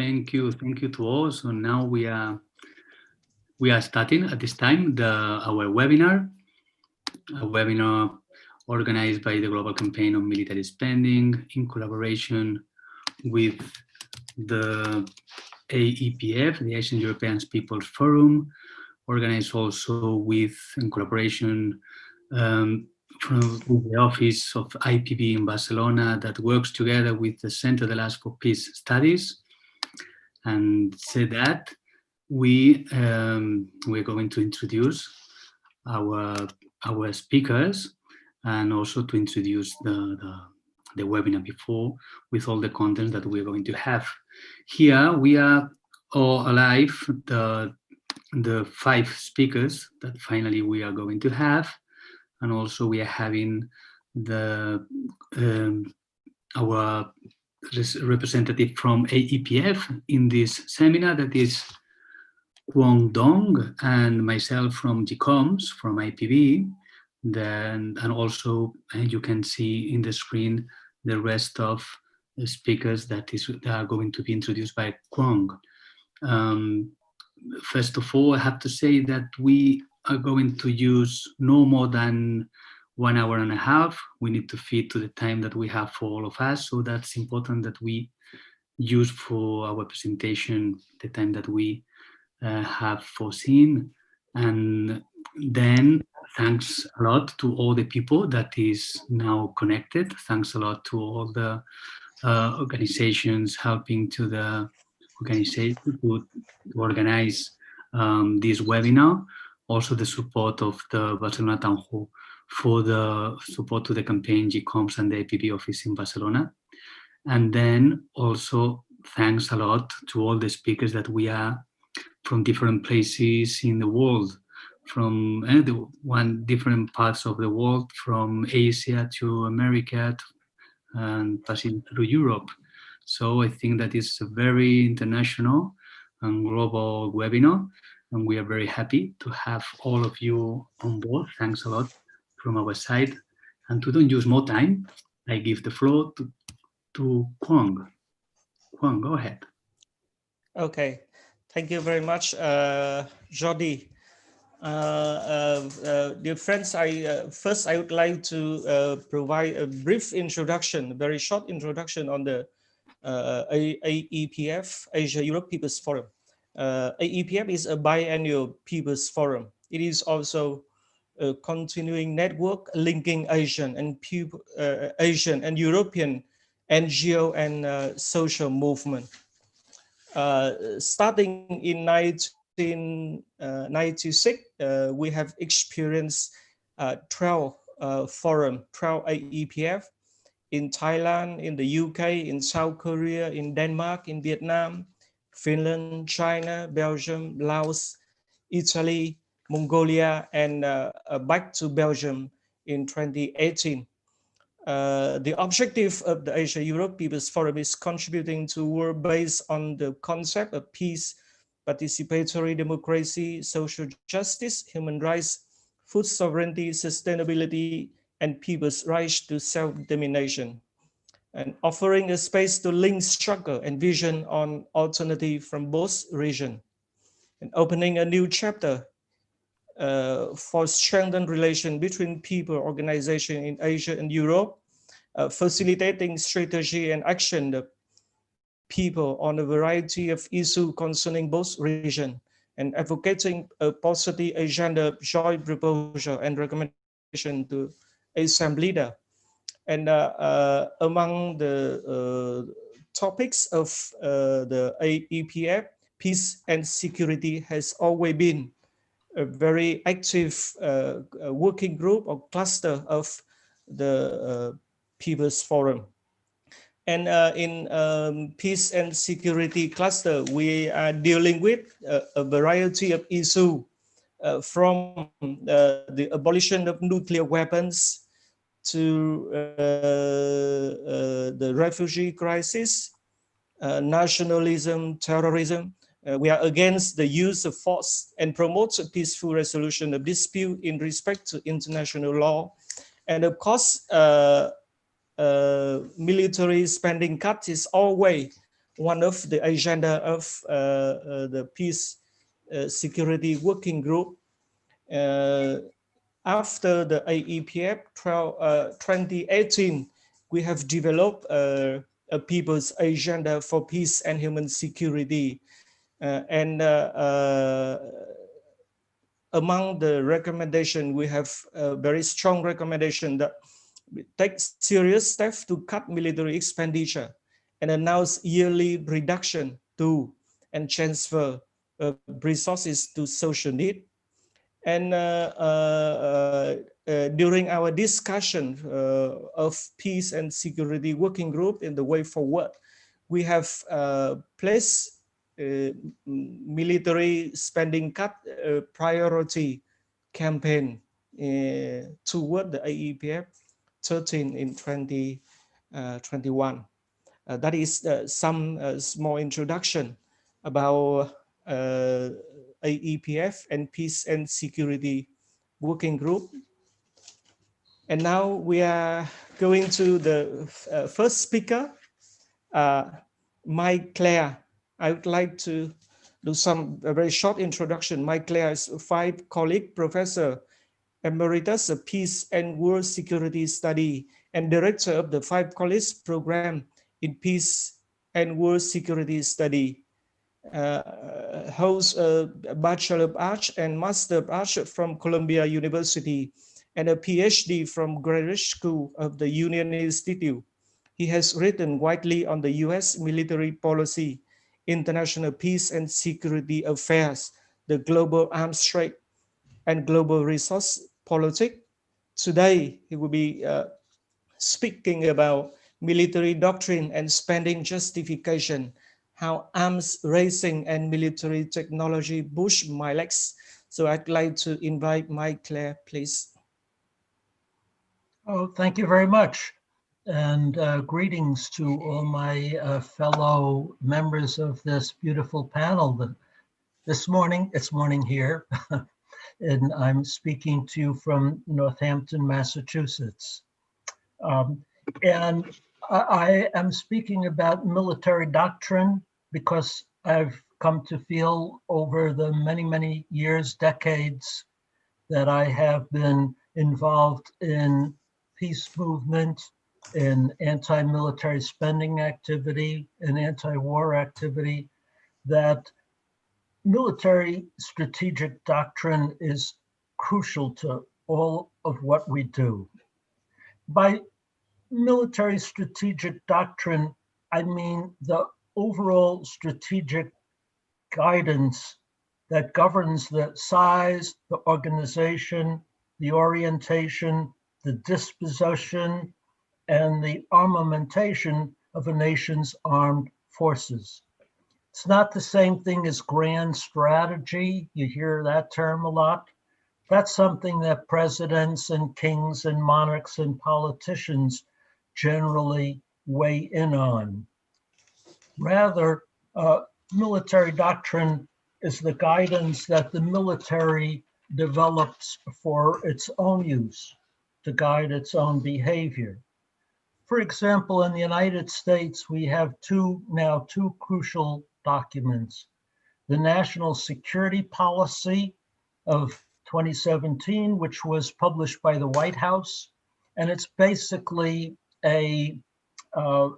Thank you to all. So now we are starting at this time our webinar, a webinar organized by the Global Campaign on Military Spending in collaboration with the AEPF, the Asian European People's Forum, organized also in collaboration with the Office of IPB in Barcelona that works together with the Centre de l'Art for Peace Studies. And said that we're going to introduce our speakers and also to introduce the webinar before with all the content that we're going to have. Here we are all alive, the 5 speakers that finally we are going to have, and also we are having our representative from AEPF in this seminar, that is Cuong Dong, and myself from GCOMS, from IPB. And also you can see in the screen the rest of the speakers that are going to be introduced by Cuong. First of all, I have to say that we are going to use no more than 1 hour and a half. We need to fit to the time that we have for all of us. So that's important that we use for our presentation the time that we have foreseen. And then thanks a lot to all the people that is now connected. Thanks a lot to all the organizations helping to the organization to organize this webinar. Also the support of the Barcelona Town Hall for the support to the campaign GCOMS and the APB office in Barcelona. And then also thanks a lot to all the speakers that we are from different places in the world, from different parts of the world, from Asia to America and passing through Europe. So I think that is a very international and global webinar, and we are very happy to have all of you on board. Thanks a lot from our side. And to don't use more time, I give the floor to Cuong. Cuong, go ahead. Okay, thank you very much, Jordi. Dear friends, first I would like to provide a brief introduction, a very short introduction on the AEPF, Asia Europe People's Forum. AEPF is a biannual People's Forum. It is also a continuing network linking Asian and European NGO and social movement. Starting in 1996, we have experienced 12 AEPF in Thailand, in the UK, in South Korea, in Denmark, in Vietnam, Finland, China, Belgium, Laos, Italy, Mongolia, and back to Belgium in 2018. The objective of the Asia-Europe People's Forum is contributing to work based on the concept of peace, participatory democracy, social justice, human rights, food sovereignty, sustainability, and people's rights to self-determination, and offering a space to link struggle and vision on alternative from both regions, and opening a new chapter for strengthened relation between people, organization in Asia and Europe, facilitating strategy and action of people on a variety of issues concerning both regions, and advocating a positive agenda of joint proposal and recommendation to ASEAN leader. And among the topics of the AEPF, peace and security has always been a very active working group or cluster of the People's Forum. And in peace and security cluster, we are dealing with a variety of issues from the abolition of nuclear weapons to the refugee crisis, nationalism, terrorism. We are against the use of force and promote a peaceful resolution of dispute in respect to international law. And of course, military spending cut is always one of the agenda of the Peace Security Working Group. After the AEPF 2018, we have developed a people's agenda for peace and human security. Among the recommendation, we have a very strong recommendation that we take serious steps to cut military expenditure and announce yearly reduction to and transfer resources to social need. And during our discussion of peace and security working group in the way forward, we have placed military spending cut priority campaign toward the AEPF 13 in 2021. That is some small introduction about AEPF and Peace and Security Working Group. And now we are going to the first speaker, Michael Klare. I would like to do a very short introduction. Michael Klare is a 5 colleague professor emeritus of Peace and World Security Study and director of the 5 College program in Peace and World Security Study. Holds a Bachelor of Arts and Master of Arts from Columbia University and a PhD from Graduate School of the Union Institute. He has written widely on the US military policy, international peace and security affairs, the global arms trade, and global resource politics. Today, he will be speaking about military doctrine and spending justification, how arms raising and military technology push mileage. So I'd like to invite Michael Klare, please. Oh, thank you very much. And greetings to all my fellow members of this beautiful panel. This morning, it's morning here, and I'm speaking to you from Northampton, Massachusetts. And I am speaking about military doctrine because I've come to feel over the many, many years, decades, that I have been involved in peace movement, in anti-military spending activity, and anti-war activity, that military strategic doctrine is crucial to all of what we do. By military strategic doctrine, I mean the overall strategic guidance that governs the size, the organization, the orientation, the disposition, and the armamentation of a nation's armed forces. It's not the same thing as grand strategy. You hear that term a lot. That's something that presidents and kings and monarchs and politicians generally weigh in on. Rather, military doctrine is the guidance that the military develops for its own use, to guide its own behavior. For example, in the United States, we have two crucial documents: the National Security Policy of 2017, which was published by the White House, and it's basically a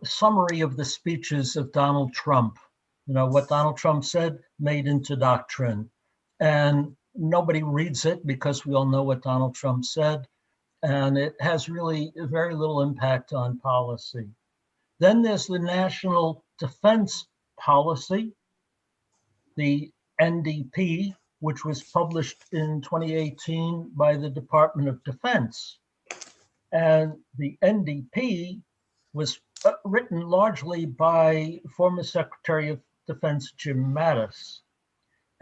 summary of the speeches of Donald Trump. You know, what Donald Trump said made into doctrine. And nobody reads it because we all know what Donald Trump said. And it has really very little impact on policy. Then there's the National Defense Policy, the NDP, which was published in 2018 by the Department of Defense. And the NDP was written largely by former Secretary of Defense Jim Mattis.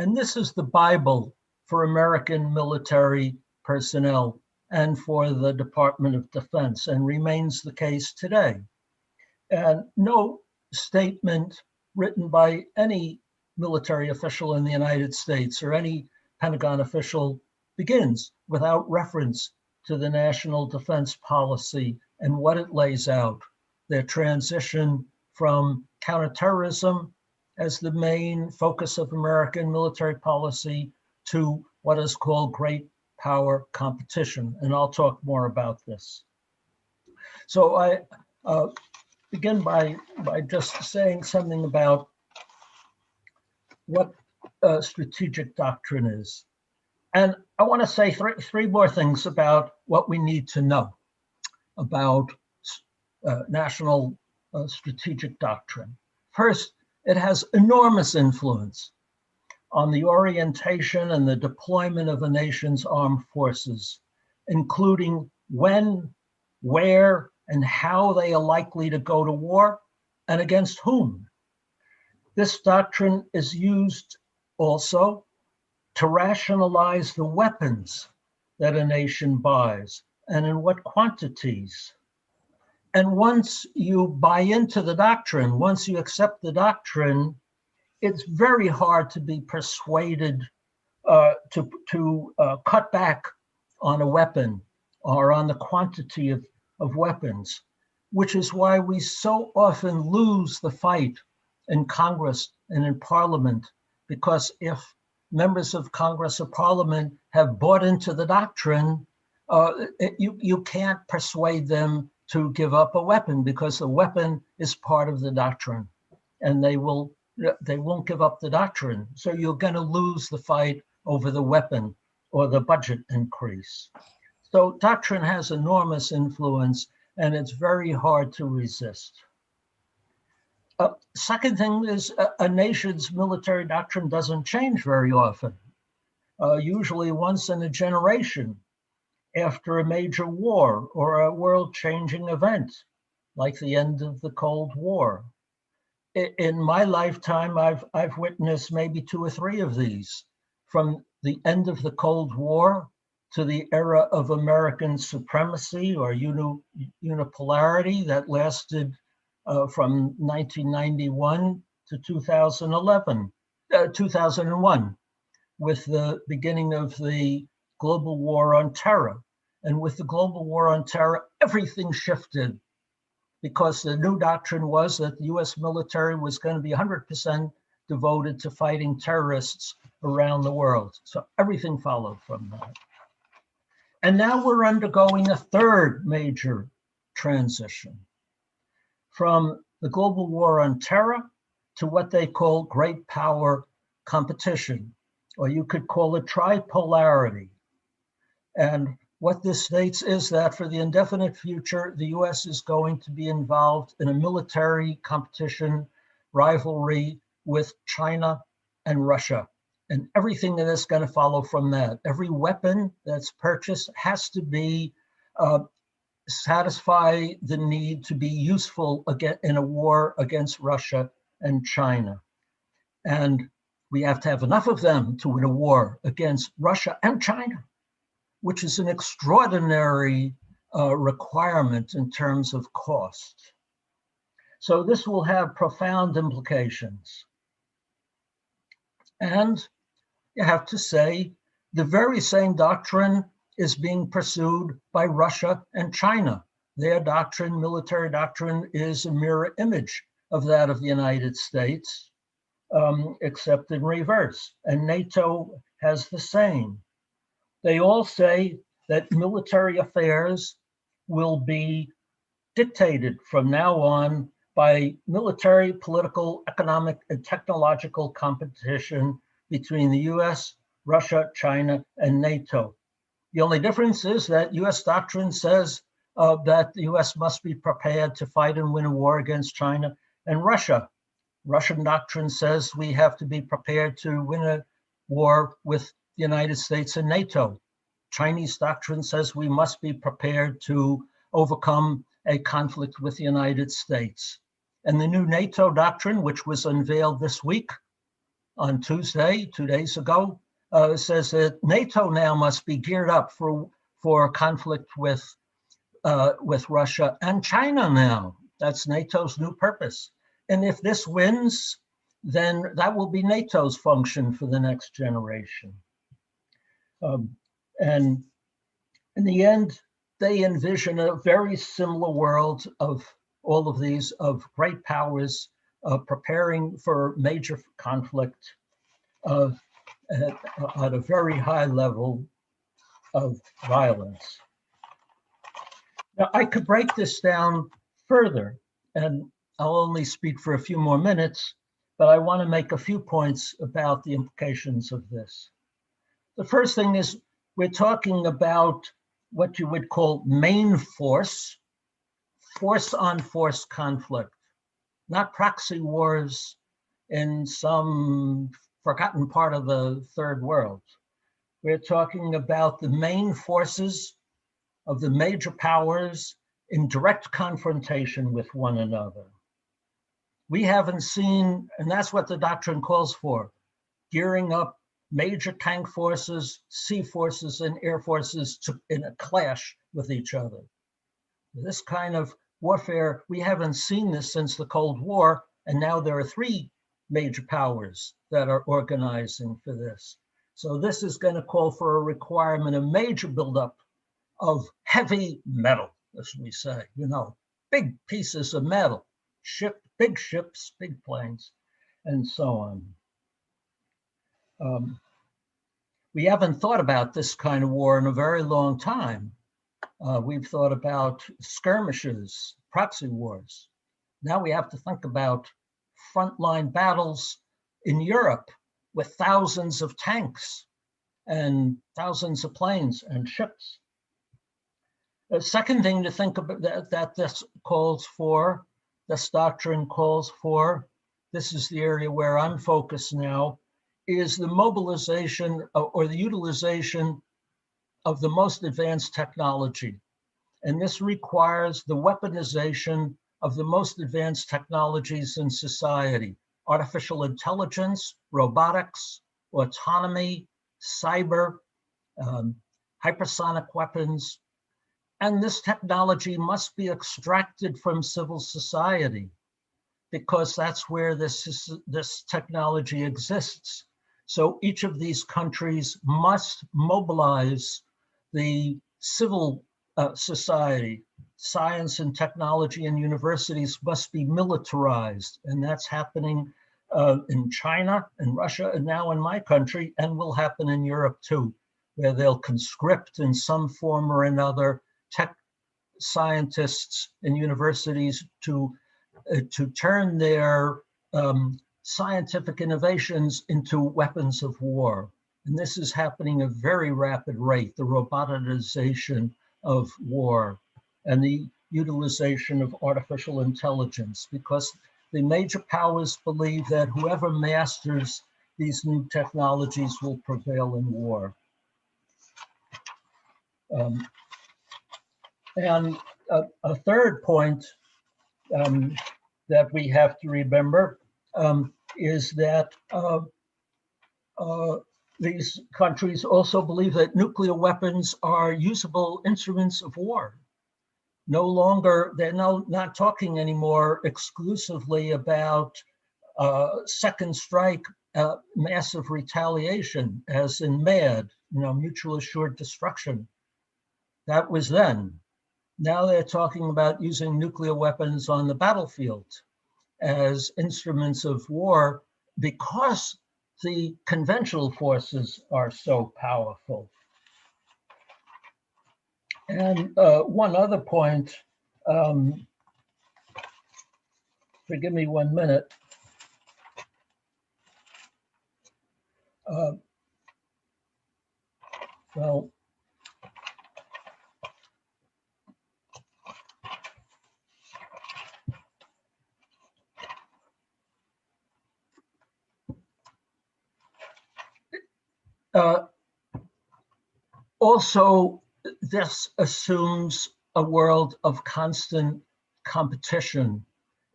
And this is the Bible for American military personnel and for the Department of Defense, and remains the case today. And no statement written by any military official in the United States or any Pentagon official begins without reference to the National Defense Policy and what it lays out, their transition from counterterrorism as the main focus of American military policy to what is called great power competition. And I'll talk more about this. So I begin by just saying something about what strategic doctrine is. And I want to say three more things about what we need to know about national strategic doctrine. First, it has enormous influence on the orientation and the deployment of a nation's armed forces, including when, where, and how they are likely to go to war and against whom. This doctrine is used also to rationalize the weapons that a nation buys and in what quantities. And once you buy into the doctrine, once you accept the doctrine, it's very hard to be persuaded to cut back on a weapon or on the quantity of weapons, which is why we so often lose the fight in Congress and in Parliament, because if members of Congress or Parliament have bought into the doctrine, you can't persuade them to give up a weapon, because the weapon is part of the doctrine, and they won't give up the doctrine. So you're going to lose the fight over the weapon or the budget increase. So doctrine has enormous influence, and it's very hard to resist. Second thing is a nation's military doctrine doesn't change very often, usually once in a generation after a major war or a world-changing event, like the end of the Cold War. In my lifetime, I've witnessed maybe 2 or 3 of these, from the end of the Cold War to the era of American supremacy or unipolarity that lasted from 1991 to 2001, with the beginning of the global war on terror. And with the global war on terror, everything shifted, because the new doctrine was that the US military was going to be 100% devoted to fighting terrorists around the world. So everything followed from that. And now we're undergoing a third major transition from the global war on terror to what they call great power competition, or you could call it tripolarity. And what this states is that for the indefinite future, the US is going to be involved in a military competition rivalry with China and Russia, and everything that is going to follow from that. Every weapon that's purchased has to be satisfy the need to be useful again in a war against Russia and China. And we have to have enough of them to win a war against Russia and China, which is an extraordinary requirement in terms of cost. So this will have profound implications. And you have to say, the very same doctrine is being pursued by Russia and China. Their doctrine, military doctrine, is a mirror image of that of the United States, except in reverse. And NATO has the same. They all say that military affairs will be dictated from now on by military, political, economic, and technological competition between the US, Russia, China, and NATO. The only difference is that US doctrine says that the US must be prepared to fight and win a war against China and Russia. Russian doctrine says we have to be prepared to win a war with the United States and NATO. Chinese doctrine says we must be prepared to overcome a conflict with the United States. And the new NATO doctrine, which was unveiled this week on Tuesday, 2 days ago, says that NATO now must be geared up for a conflict with Russia and China now. That's NATO's new purpose. And if this wins, then that will be NATO's function for the next generation. And in the end, they envision a very similar world of all of these, of great powers preparing for major conflict at a very high level of violence. Now, I could break this down further, and I'll only speak for a few more minutes, but I want to make a few points about the implications of this. The first thing is we're talking about what you would call main force, force-on-force conflict, not proxy wars in some forgotten part of the third world. We're talking about the main forces of the major powers in direct confrontation with one another. We haven't seen, and that's what the doctrine calls for, gearing up major tank forces, sea forces, and air forces in a clash with each other. This kind of warfare, we haven't seen this since the Cold War, and now there are 3 major powers that are organizing for this. So this is going to call for a requirement, a major buildup of heavy metal, as we say, you know, big pieces of metal, big ships, big planes, and so on. We haven't thought about this kind of war in a very long time. We've thought about skirmishes, proxy wars. Now we have to think about frontline battles in Europe with thousands of tanks and thousands of planes and ships. The second thing to think about that this calls for, this doctrine calls for, this is the area where I'm focused now, is the mobilization or the utilization of the most advanced technology. And this requires the weaponization of the most advanced technologies in society: artificial intelligence, robotics, autonomy, cyber, hypersonic weapons. And this technology must be extracted from civil society because that's where this technology exists. So each of these countries must mobilize the civil society. Science and technology and universities must be militarized. And that's happening in China and Russia and now in my country, and will happen in Europe too, where they'll conscript in some form or another tech scientists in universities to turn their scientific innovations into weapons of war. And this is happening at a very rapid rate, the robotization of war and the utilization of artificial intelligence, because the major powers believe that whoever masters these new technologies will prevail in war. And a third point that we have to remember is that these countries also believe that nuclear weapons are usable instruments of war. No longer, they're not talking anymore exclusively about second strike, massive retaliation, as in MAD, mutual assured destruction. That was then. Now they're talking about using nuclear weapons on the battlefield as instruments of war because the conventional forces are so powerful. And one other point, forgive me 1 minute. Also, this assumes a world of constant competition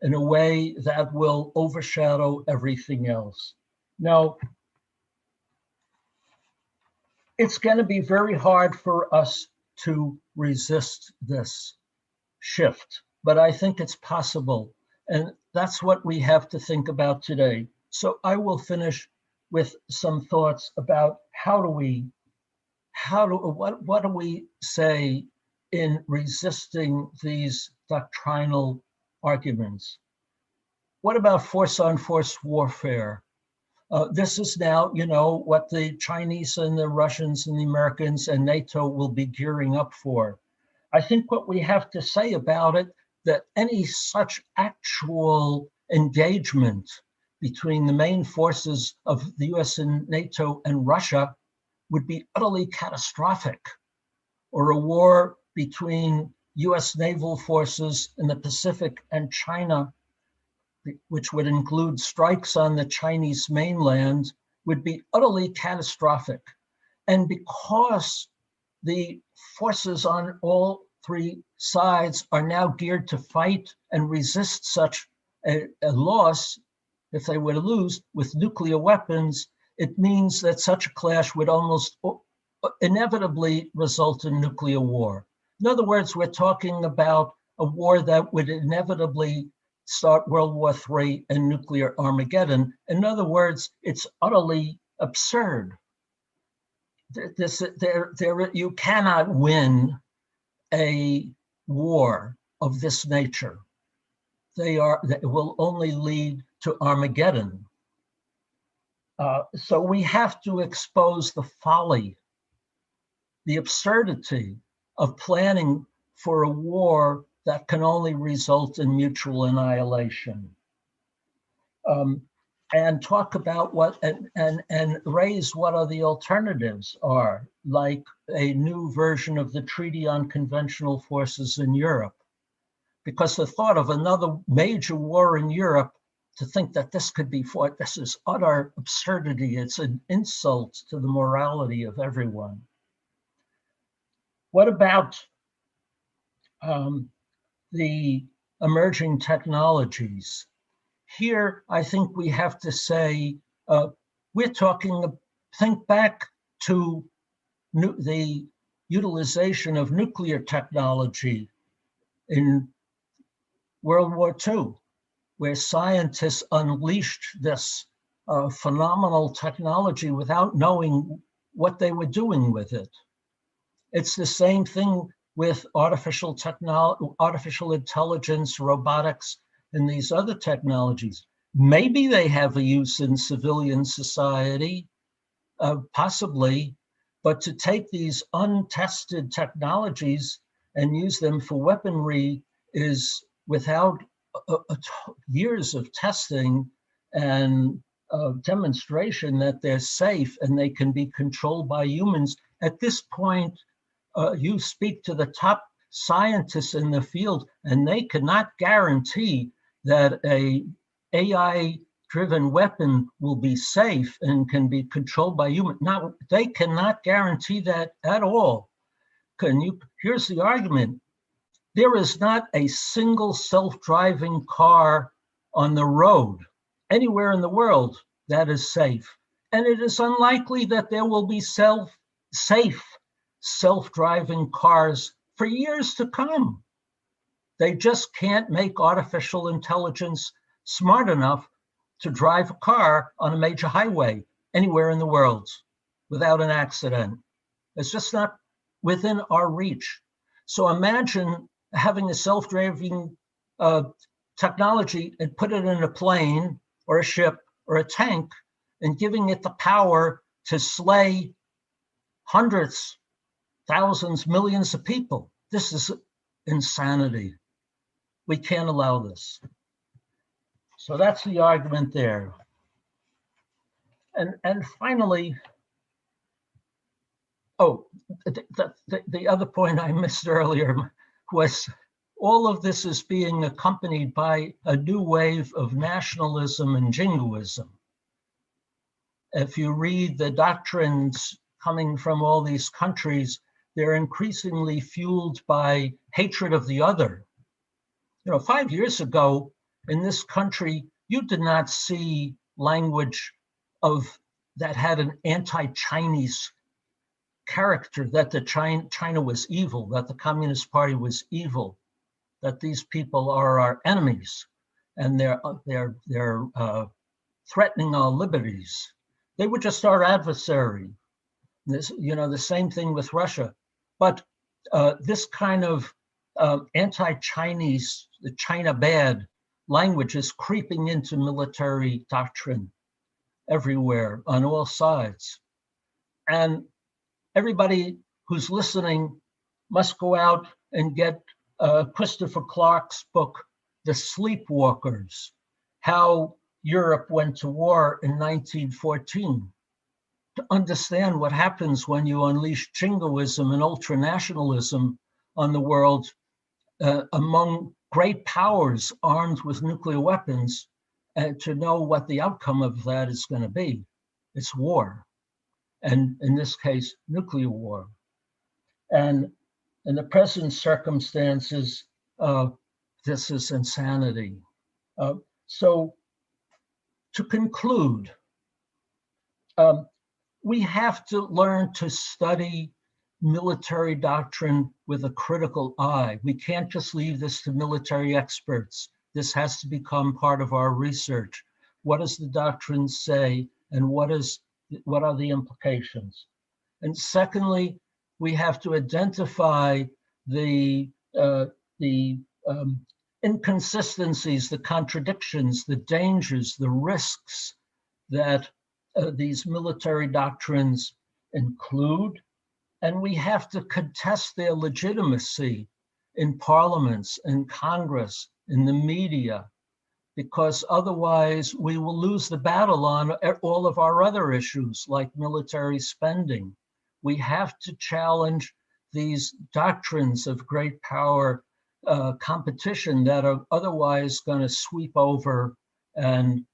in a way that will overshadow everything else. Now, it's going to be very hard for us to resist this shift, but I think it's possible. And that's what we have to think about today. So I will finish with some thoughts about what do we say in resisting these doctrinal arguments? what about force-on-force warfare? This is now, what the Chinese and the Russians and the Americans and NATO will be gearing up for. I think what we have to say about it, that any such actual engagement between the main forces of the US and NATO and Russia would be utterly catastrophic, or a war between US naval forces in the Pacific and China, which would include strikes on the Chinese mainland, would be utterly catastrophic. And because the forces on all three sides are now geared to fight and resist such a loss, if they were to lose with nuclear weapons, it means that such a clash would almost inevitably result in nuclear war. In other words, we're talking about a war that would inevitably start World War III and nuclear Armageddon. In other words, it's utterly absurd. You cannot win a war of this nature. They will only lead to Armageddon. So we have to expose the folly, the absurdity of planning for a war that can only result in mutual annihilation. And talk about what and raise what are the alternatives are, like a new version of the Treaty on Conventional Forces in Europe. Because the thought of another major war in Europe, to think that this could be fought, this is utter absurdity. It's an insult to the morality of everyone. What about the emerging technologies? Here, I think we have to say, think back to the utilization of nuclear technology in World War II, where scientists unleashed this phenomenal technology without knowing what they were doing with it. It's the same thing with artificial intelligence, robotics, and these other technologies. Maybe they have a use in civilian society, possibly, but to take these untested technologies and use them for weaponry is without years of testing and demonstration that they're safe and they can be controlled by humans. At this point, you speak to the top scientists in the field, and they cannot guarantee that a AI-driven weapon will be safe and can be controlled by humans. Now, they cannot guarantee that at all. Here's the argument. There is not a single self-driving car on the road anywhere in the world that is safe. And it is unlikely that there will be safe self-driving cars for years to come. They just can't make artificial intelligence smart enough to drive a car on a major highway anywhere in the world without an accident. It's just not within our reach. So imagine having a self-driving technology and put it in a plane or a ship or a tank and giving it the power to slay hundreds, thousands, millions of people. This is insanity. We can't allow this. So that's the argument there. And finally, the other point I missed earlier was all of this is being accompanied by a new wave of nationalism and jingoism. If you read the doctrines coming from all these countries, they're increasingly fueled by hatred of the other. 5 years ago in this country, you did not see language that had an anti-Chinese character, that China was evil, that the Communist Party was evil, that these people are our enemies, and they're threatening our liberties. They were just our adversary. The same thing with Russia. But this kind of anti-Chinese, the China bad language is creeping into military doctrine everywhere on all sides. And everybody who's listening must go out and get Christopher Clark's book, The Sleepwalkers, How Europe Went to War in 1914, to understand what happens when you unleash jingoism and ultranationalism on the world among great powers armed with nuclear weapons, and to know what the outcome of that is going to be. It's war, and in this case, nuclear war. And in the present circumstances, this is insanity. So to conclude, we have to learn to study military doctrine with a critical eye. We can't just leave this to military experts. This has to become part of our research. What does the doctrine say, and what are the implications? And secondly, we have to identify the inconsistencies, the contradictions, the dangers, the risks that these military doctrines include. And we have to contest their legitimacy in parliaments, in Congress, in the media, because otherwise we will lose the battle on all of our other issues like military spending. We have to challenge these doctrines of great power competition that are otherwise going to sweep over and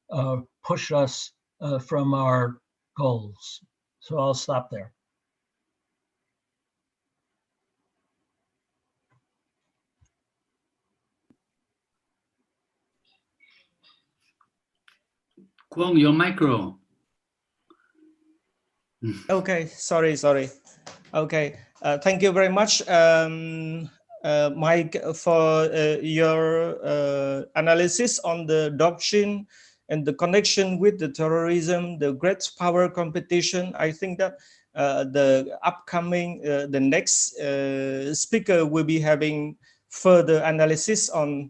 push us from our goals. So I'll stop there. Cuong, your micro. Okay, sorry. Okay, thank you very much, Mike, for your analysis on the doctrine and the connection with the terrorism, the great power competition. I think that the upcoming, the next speaker will be having further analysis on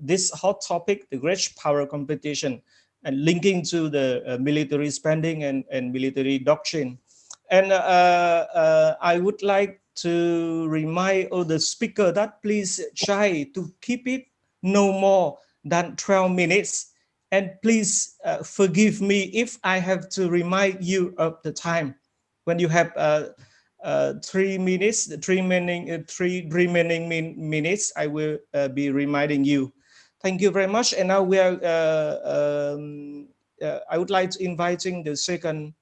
this hot topic, the great power competition, and linking to the military spending and military doctrine. And I would like to remind all the speaker that please try to keep it no more than 12 minutes. And please forgive me if I have to remind you of the time. When you have 3 minutes, three remaining minutes, I will be reminding you. Thank you very much. And now we are, I would like to inviting the second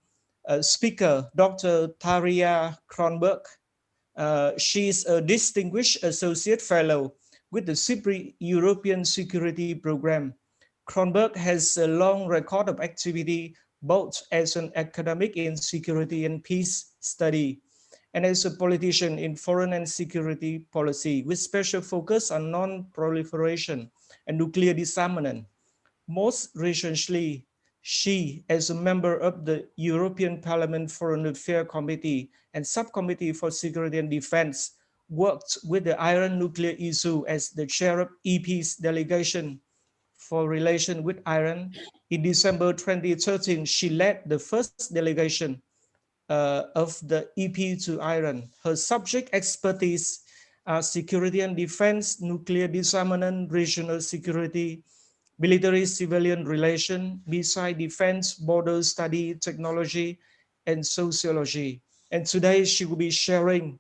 speaker, Dr. Tarja Cronberg. She's a distinguished associate fellow with the CIPRI European Security Program. Cronberg has a long record of activity, both as an academic in security and peace study, and as a politician in foreign and security policy, with special focus on non-proliferation and nuclear disarmament. Most recently, she, as a member of the European Parliament Foreign Affairs Committee and Subcommittee for Security and Defense, worked with the Iran nuclear issue as the chair of EP's delegation for relation with Iran. In December 2013, she led the first delegation of the EP to Iran. Her subject expertise are security and defense, nuclear disarmament, regional security, military-civilian relation, missile defense, border study, technology, and sociology. And today she will be sharing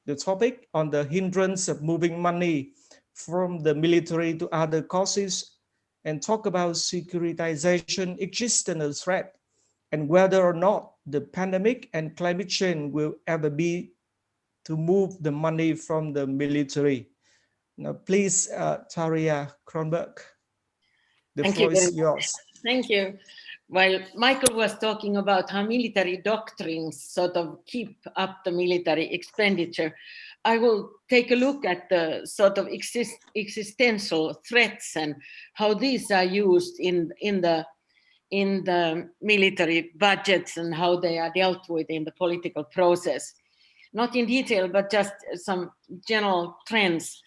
the topic on the hindrance of moving money from the military to other causes, and talk about securitization, external threat, and whether or not the pandemic and climate change will ever be to move the money from the military. Now, please, Tarja Cronberg, the floor is yours. Thank you. While Michael was talking about how military doctrines sort of keep up the military expenditure, I will take a look at the sort of existential threats and how these are used in the military budgets and how they are dealt with in the political process. Not in detail, but just some general trends.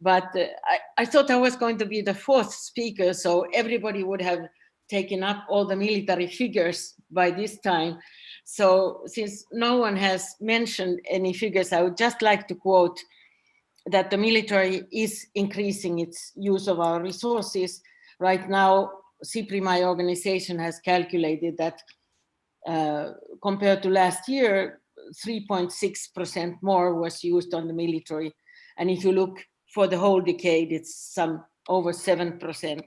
But I thought I was going to be the fourth speaker, so everybody would have taken up all the military figures by this time. So since no one has mentioned any figures, I would just like to quote that the military is increasing its use of our resources. Right now, CIPRI, my organization, has calculated that compared to last year, 3.6% more was used on the military. And if you look for the whole decade, it's some over 7%.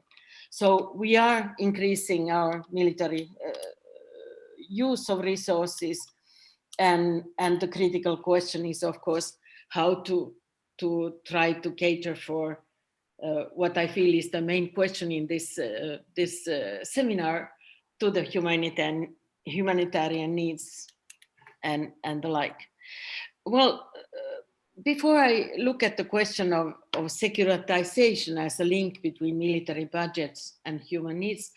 So we are increasing our military use of resources. And the critical question is, of course, how to try to cater for what I feel is the main question in this seminar, to the humanitarian needs and the like. Well, before I look at the question of securitization as a link between military budgets and human needs,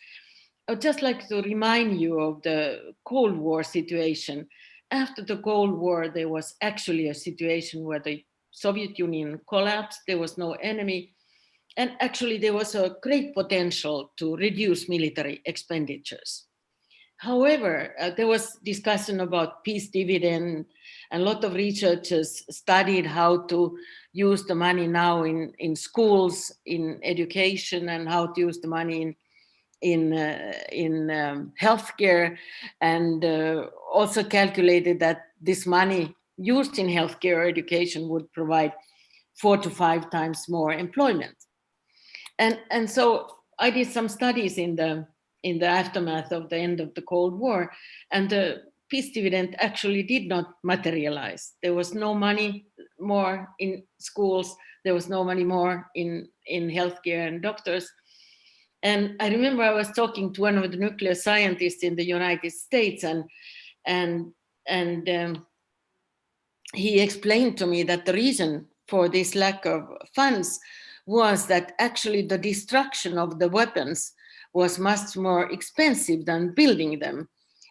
I'd just like to remind you of the Cold War situation. After the Cold War, there was actually a situation where the Soviet Union collapsed, there was no enemy, and actually there was a great potential to reduce military expenditures. However, there was discussion about peace dividend, and a lot of researchers studied how to use the money now in schools, in education, and how to use the money in healthcare, and also calculated that this money used in healthcare or education would provide 4 to 5 times more employment. And so I did some studies in the aftermath of the end of the Cold War, and the peace dividend actually did not materialize. There was no money more in schools, there was no money more in healthcare and doctors. And I remember I was talking to one of the nuclear scientists in the United States, and he explained to me that the reason for this lack of funds was that actually the destruction of the weapons was much more expensive than building them.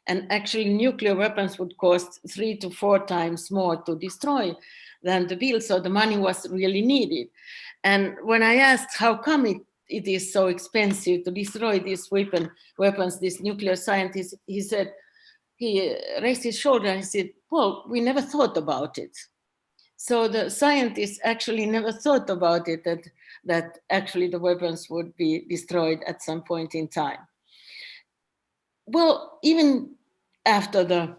And actually nuclear weapons would cost 3 to 4 times more to destroy than to build, so the money was really needed. And when I asked how come it is so expensive to destroy these weapons, this nuclear scientist, he raised his shoulder and he said, well, we never thought about it. So the scientists actually never thought about it, that actually the weapons would be destroyed at some point in time. Well, even after the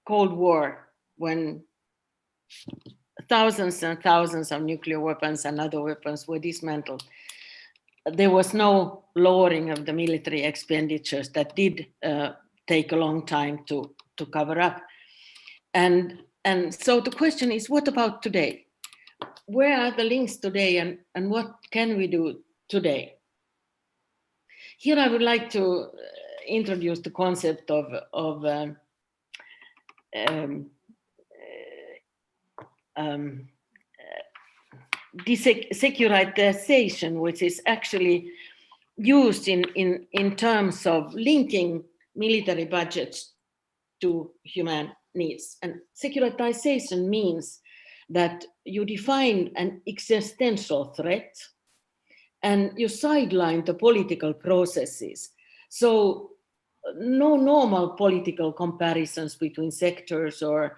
Cold War, when thousands and thousands of nuclear weapons and other weapons were dismantled, there was no lowering of the military expenditures. That did take a long time to cover up. And so the question is, what about today? Where are the links today, and what can we do today? Here I would like to introduce the concept of securitization, which is actually used in terms of linking military budgets to human needs. And securitization means that you define an existential threat and you sideline the political processes. So no normal political comparisons between sectors or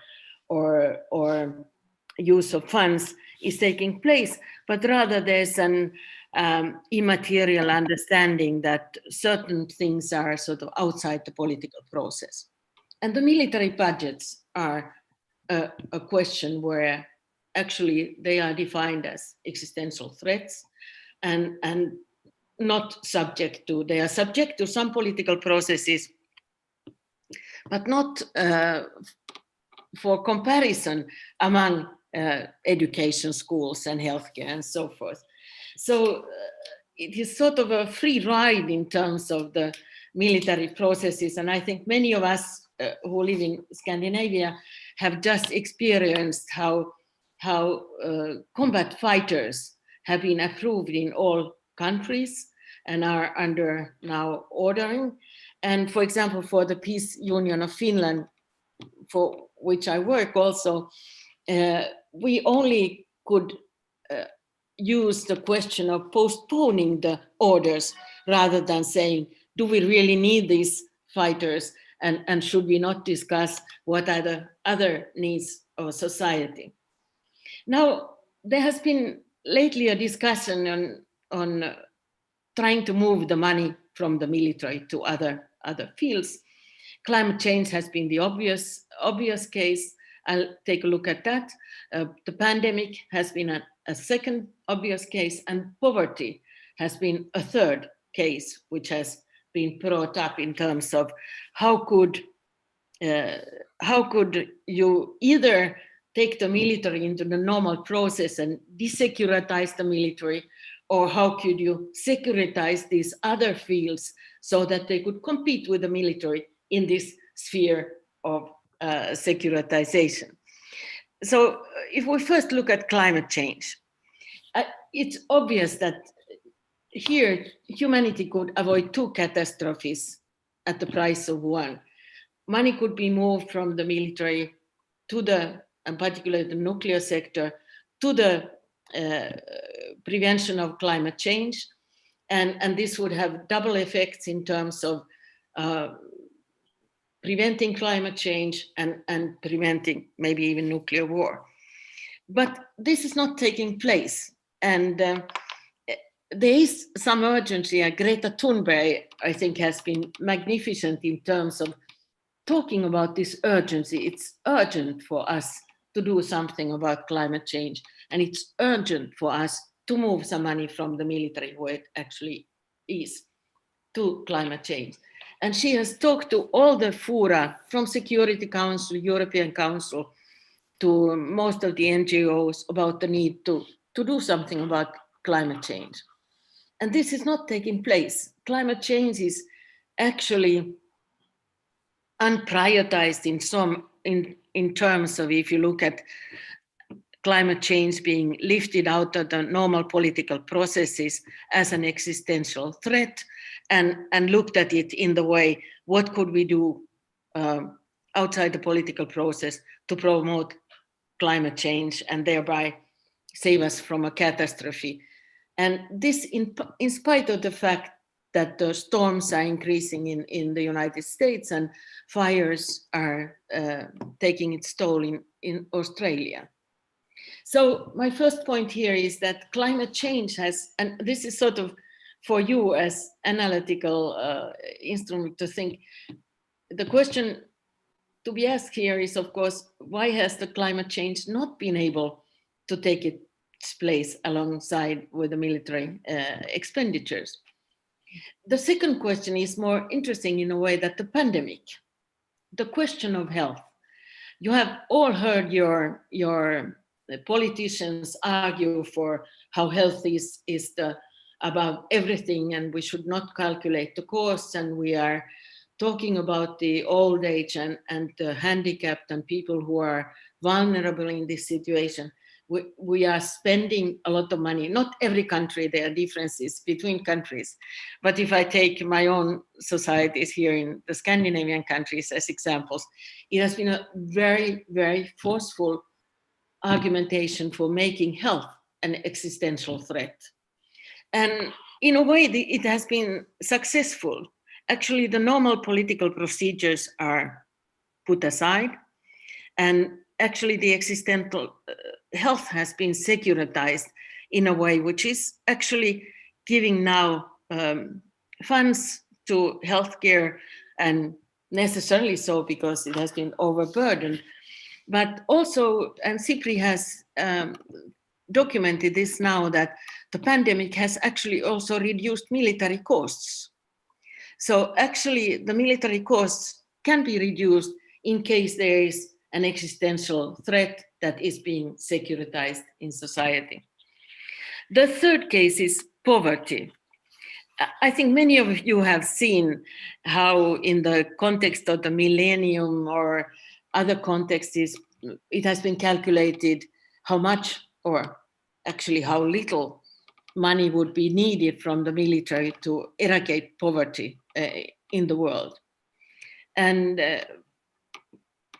use of funds is taking place, but rather there's an immaterial understanding that certain things are sort of outside the political process. And the military budgets are a question where actually they are defined as existential threats and not subject to, they are subject to some political processes, but not for comparison among education, schools and healthcare and so forth. So it is sort of a free ride in terms of the military processes. And I think many of us who live in Scandinavia have just experienced how combat fighters have been approved in all countries and are under now ordering. And for example, for the Peace Union of Finland, for which I work also, we only could use the question of postponing the orders rather than saying, do we really need these fighters, and should we not discuss what are the other needs of society? Now, there has been lately a discussion on trying to move the money from the military to other fields. Climate change has been the obvious case. I'll take a look at that. The pandemic has been a second obvious case, and poverty has been a third case, which has been brought up in terms of how could you either take the military into the normal process and desecuritize the military, or how could you securitize these other fields so that they could compete with the military in this sphere of securitization. So if we first look at climate change, it's obvious that here humanity could avoid two catastrophes at the price of one. Money could be moved from the military to the, and particularly the nuclear sector, to the prevention of climate change. And this would have double effects in terms of preventing climate change and preventing maybe even nuclear war. But this is not taking place. And there is some urgency. Greta Thunberg, I think, has been magnificent in terms of talking about this urgency. It's urgent for us to do something about climate change. And it's urgent for us to move some money from the military, where it actually is, to climate change. And she has talked to all the fora, from Security Council, European Council, to most of the NGOs, about the need to do something about climate change. And this is not taking place. Climate change is actually unprioritized in terms of, if you look at climate change being lifted out of the normal political processes as an existential threat, and looked at it in the way, what could we do outside the political process to promote climate change and thereby save us from a catastrophe. And this in spite of the fact that the storms are increasing in the United States and fires are taking its toll in Australia. So my first point here is that climate change has, and this is sort of for you as analytical instrument to think, the question to be asked here is, of course, why has the climate change not been able to take its place alongside with the military expenditures? The second question is more interesting in a way, that the pandemic, the question of health. You have all heard your politicians argue for how health is above everything, and we should not calculate the costs, and we are talking about the old age and the handicapped and people who are vulnerable in this situation. We are spending a lot of money. Not every country, there are differences between countries. But if I take my own societies here in the Scandinavian countries as examples, it has been a very, very forceful argumentation for making health an existential threat. And in a way, it has been successful. Actually, the normal political procedures are put aside, and actually the existential health has been securitized in a way which is actually giving now funds to healthcare, and necessarily so because it has been overburdened. But also, and CIPRI has documented this now, that the pandemic has actually also reduced military costs. So actually the military costs can be reduced in case there is an existential threat that is being securitized in society. The third case is poverty. I think many of you have seen how in the context of the millennium or other contexts, it has been calculated how much, or actually how little, money would be needed from the military to eradicate poverty in the world. And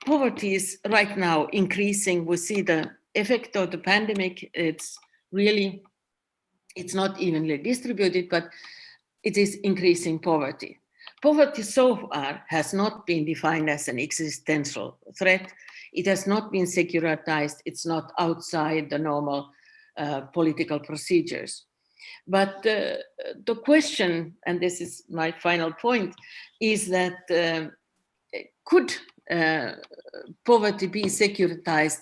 poverty is right now increasing. We see the effect of the pandemic, it's not evenly distributed, but it is increasing poverty. Poverty so far has not been defined as an existential threat. It has not been securitized. It's not outside the normal political procedures. But the question, and this is my final point, is that could poverty be securitized?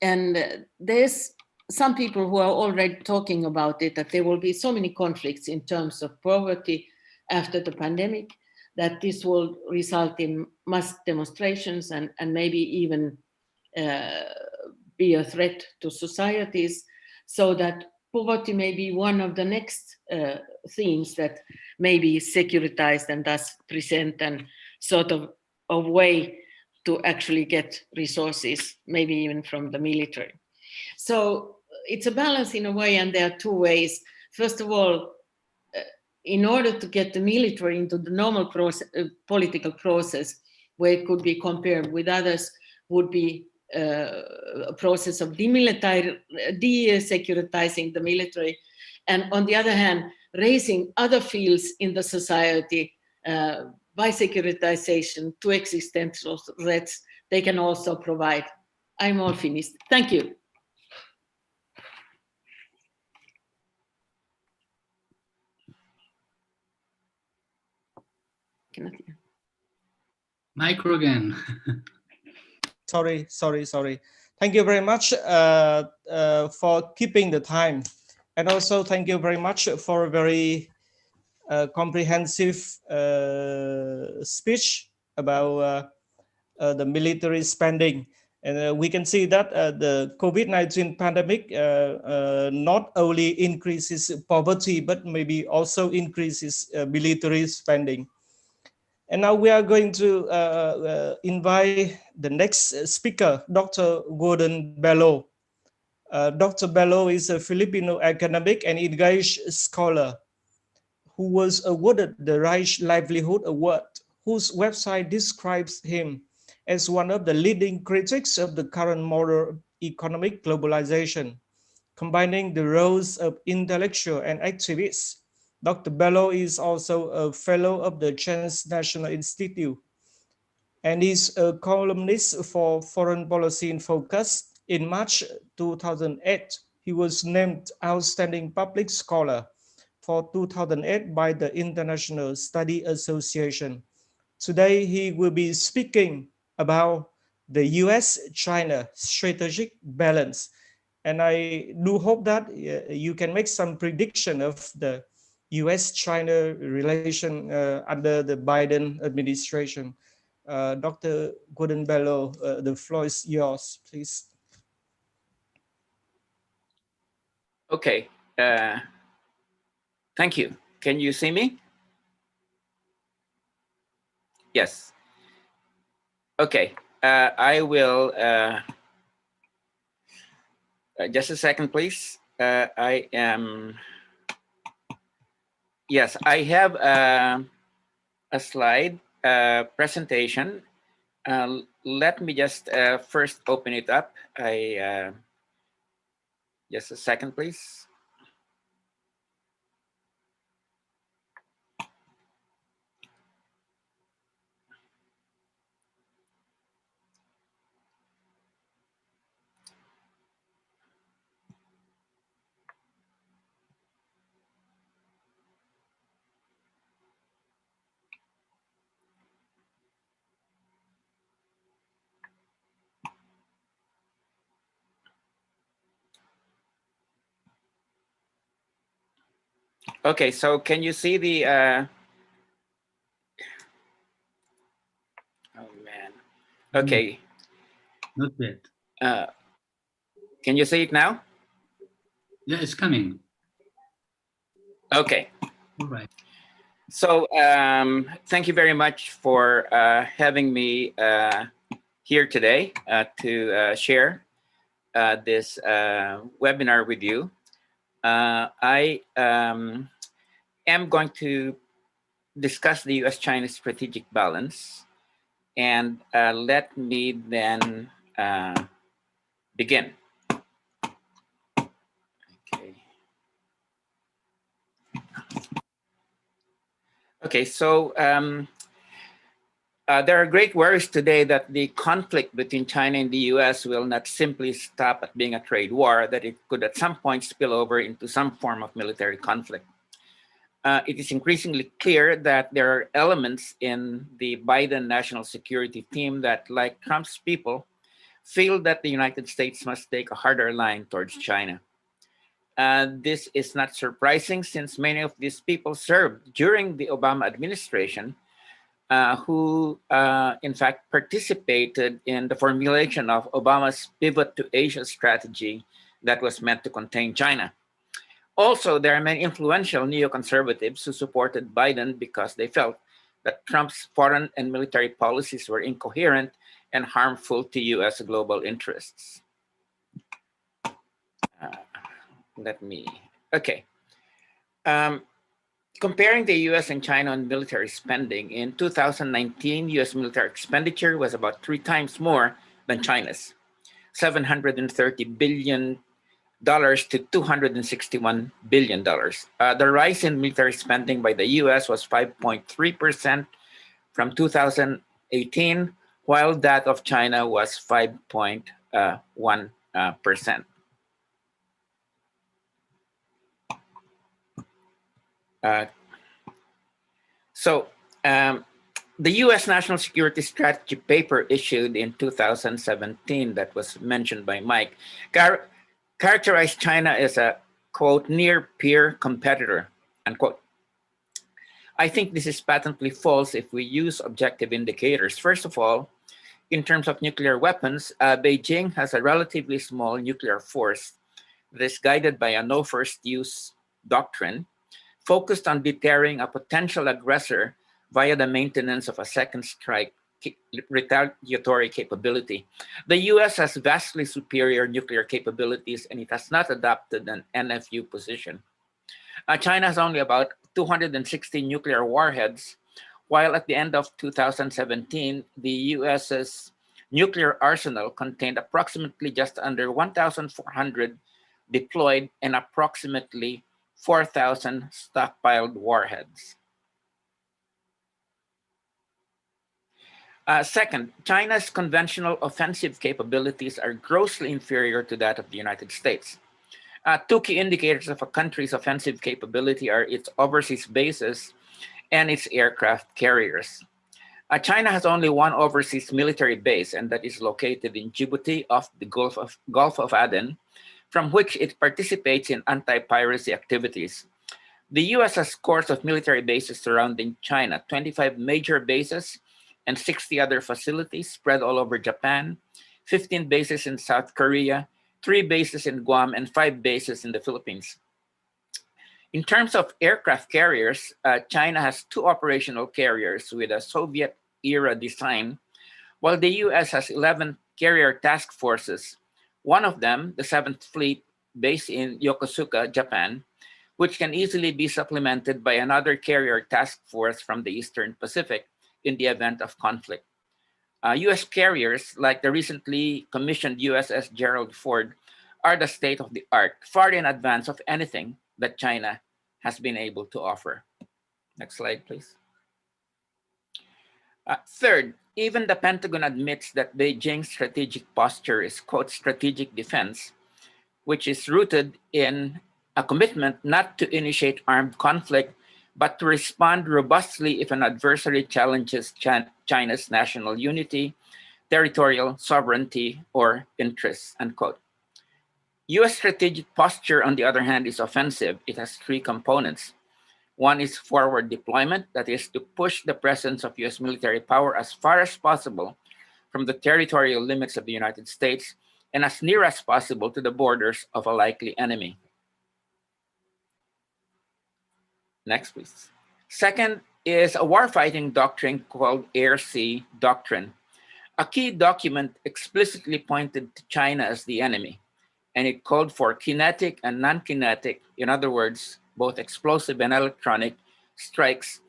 And there's some people who are already talking about it, that there will be so many conflicts in terms of poverty after the pandemic, that this will result in mass demonstrations and maybe even be a threat to societies, so that poverty may be one of the next themes that may be securitized and thus present and sort of a way to actually get resources, maybe even from the military. So it's a balance in a way, and there are two ways. First of all, in order to get the military into the normal political process, where it could be compared with others, would be a process of de-securitizing the military, and on the other hand, raising other fields in the society by securitization to existential threats they can also provide. I'm all finished. Thank you. Micro again. Sorry. Thank you very much for keeping the time. And also thank you very much for a very comprehensive speech about the military spending. And we can see that the COVID-19 pandemic not only increases poverty, but maybe also increases military spending. And now we are going to invite the next speaker, Dr. Jordi Bello. Dr. Bello is a Filipino academic and engaged scholar who was awarded the Reich Livelihood Award, whose website describes him as one of the leading critics of the current modern economic globalization, combining the roles of intellectual and activist. Dr. Bello is also a fellow of the Transnational Institute and is a columnist for Foreign Policy in Focus. In March 2008, he was named Outstanding Public Scholar for 2008 by the International Study Association. Today, he will be speaking about the US-China strategic balance. And I do hope that you can make some prediction of the US-China relation under the Biden administration. Dr. Jordi Bello, the floor is yours, please. Okay, thank you. Can you see me? Yes. Okay, I will, just a second, please. I am, yes, I have a slide presentation. Let me just first open it up. Just a second, please. Okay, so can you see the, oh man, okay. Not yet. Can you see it now? Yeah, it's coming. Okay. All right. So thank you very much for having me here today to share this webinar with you. I am going to discuss the US-China strategic balance, and let me then begin. Okay, so there are great worries today that the conflict between China and the US will not simply stop at being a trade war, that it could at some point spill over into some form of military conflict. It is increasingly clear that there are elements in the Biden national security team that, like Trump's people, feel that the United States must take a harder line towards China. This is not surprising since many of these people served during the Obama administration, who in fact participated in the formulation of Obama's pivot to Asia strategy that was meant to contain China. Also, there are many influential neoconservatives who supported Biden because they felt that Trump's foreign and military policies were incoherent and harmful to US global interests. Comparing the US and China on military spending, in 2019, US military expenditure was about 3 times more than China's, $730 billion to $261 billion. The rise in military spending by the US was 5.3% from 2018, while that of China was 5.1%. The US National Security Strategy paper issued in 2017 that was mentioned by Mike characterized China as a, quote, near peer competitor, unquote. I think this is patently false if we use objective indicators. First of all, in terms of nuclear weapons, Beijing has a relatively small nuclear force that is guided by a no first use doctrine, focused on deterring a potential aggressor via the maintenance of a second strike retaliatory capability. The US has vastly superior nuclear capabilities, and it has not adopted an NFU position. China has only about 260 nuclear warheads, while at the end of 2017, the US's nuclear arsenal contained approximately just under 1,400 deployed and approximately 4,000 stockpiled warheads. Second, China's conventional offensive capabilities are grossly inferior to that of the United States. 2 key indicators of a country's offensive capability are its overseas bases and its aircraft carriers. China has only 1 overseas military base, and that is located in Djibouti off the Gulf of Aden, from which it participates in anti-piracy activities. The US has scores of military bases surrounding China, 25 major bases and 60 other facilities spread all over Japan, 15 bases in South Korea, 3 bases in Guam, and 5 bases in the Philippines. In terms of aircraft carriers, China has 2 operational carriers with a Soviet-era design, while the US has 11 carrier task forces, one of them, the 7th Fleet, based in Yokosuka, Japan, which can easily be supplemented by another carrier task force from the Eastern Pacific in the event of conflict. US carriers, like the recently commissioned USS Gerald Ford, are the state of the art, far in advance of anything that China has been able to offer. Next slide, please. Third, even the Pentagon admits that Beijing's strategic posture is, quote, strategic defense, which is rooted in a commitment not to initiate armed conflict, but to respond robustly if an adversary challenges China's national unity, territorial sovereignty, or interests, unquote. US strategic posture, on the other hand, is offensive. It has 3 components. One is forward deployment, that is to push the presence of US military power as far as possible from the territorial limits of the United States and as near as possible to the borders of a likely enemy. Next, please. Second is a warfighting doctrine called Air-Sea Doctrine. A key document explicitly pointed to China as the enemy, and it called for kinetic and non-kinetic, in other words, both explosive and electronic strikes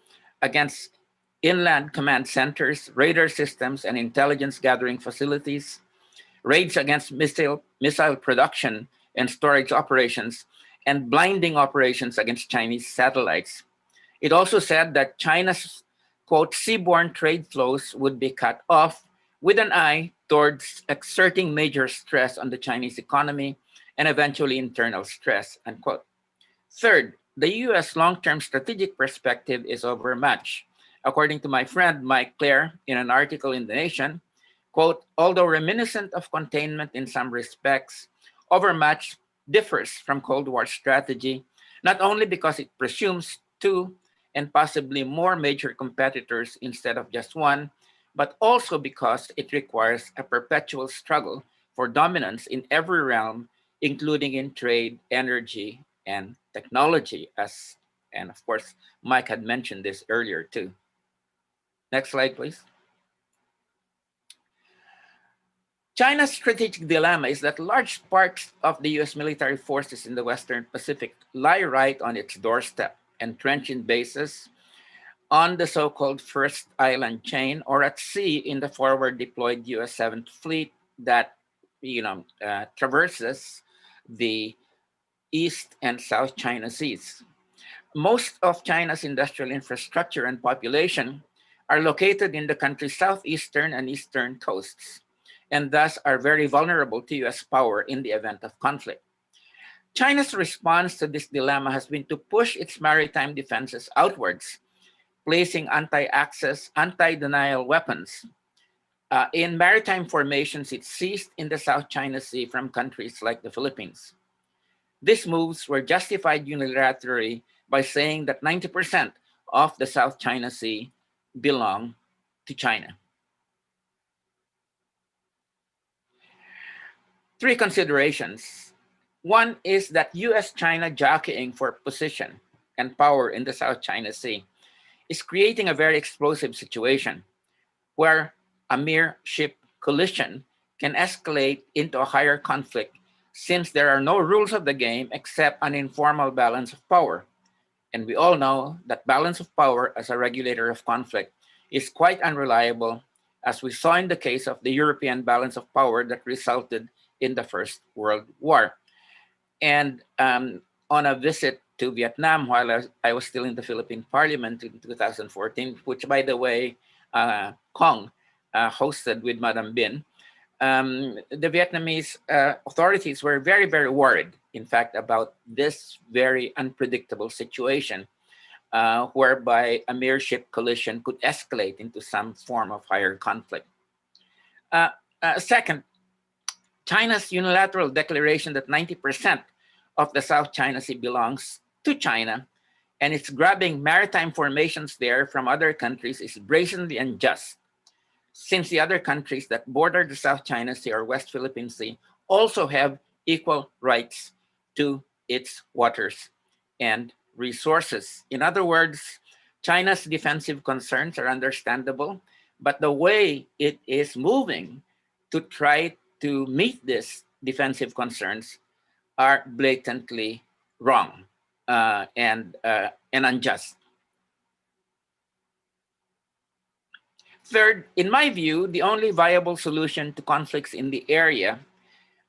against inland command centers, radar systems, and intelligence gathering facilities, raids against missile production and storage operations, and blinding operations against Chinese satellites. It also said that China's, quote, seaborne trade flows would be cut off with an eye towards exerting major stress on the Chinese economy and eventually internal stress, unquote. Third, the US long-term strategic perspective is overmatched. According to my friend Mike Klare in an article in The Nation, quote, although reminiscent of containment in some respects, overmatch differs from Cold War strategy, not only because it presumes two and possibly more major competitors instead of just one, but also because it requires a perpetual struggle for dominance in every realm, including in trade, energy, and technology, and of course, Mike had mentioned this earlier too. Next slide, please. China's strategic dilemma is that large parts of the US military forces in the Western Pacific lie right on its doorstep, entrenched in bases on the so-called First Island chain or at sea in the forward deployed US 7th Fleet that traverses the East and South China Seas. Most of China's industrial infrastructure and population are located in the country's southeastern and eastern coasts, and thus are very vulnerable to US power in the event of conflict. China's response to this dilemma has been to push its maritime defenses outwards, placing anti-access, anti-denial weapons in maritime formations it seized in the South China Sea from countries like the Philippines. These moves were justified unilaterally by saying that 90% of the South China Sea belong to China. Three considerations. One is that US-China jockeying for position and power in the South China Sea is creating a very explosive situation where a mere ship collision can escalate into a higher conflict since there are no rules of the game except an informal balance of power. And we all know that balance of power as a regulator of conflict is quite unreliable, as we saw in the case of the European balance of power that resulted in the First World War. And on a visit to Vietnam while I was still in the Philippine Parliament in 2014, which, by the way, Cuong hosted with Madam Bin, the Vietnamese authorities were very, very worried, in fact, about this very unpredictable situation whereby a mere ship collision could escalate into some form of higher conflict. Second, China's unilateral declaration that 90% of the South China Sea belongs to China and it's grabbing maritime formations there from other countries is brazenly unjust, since the other countries that border the South China Sea or West Philippine Sea also have equal rights to its waters and resources. In other words, China's defensive concerns are understandable, but the way it is moving to try to meet these defensive concerns are blatantly wrong and unjust. Third, in my view, the only viable solution to conflicts in the area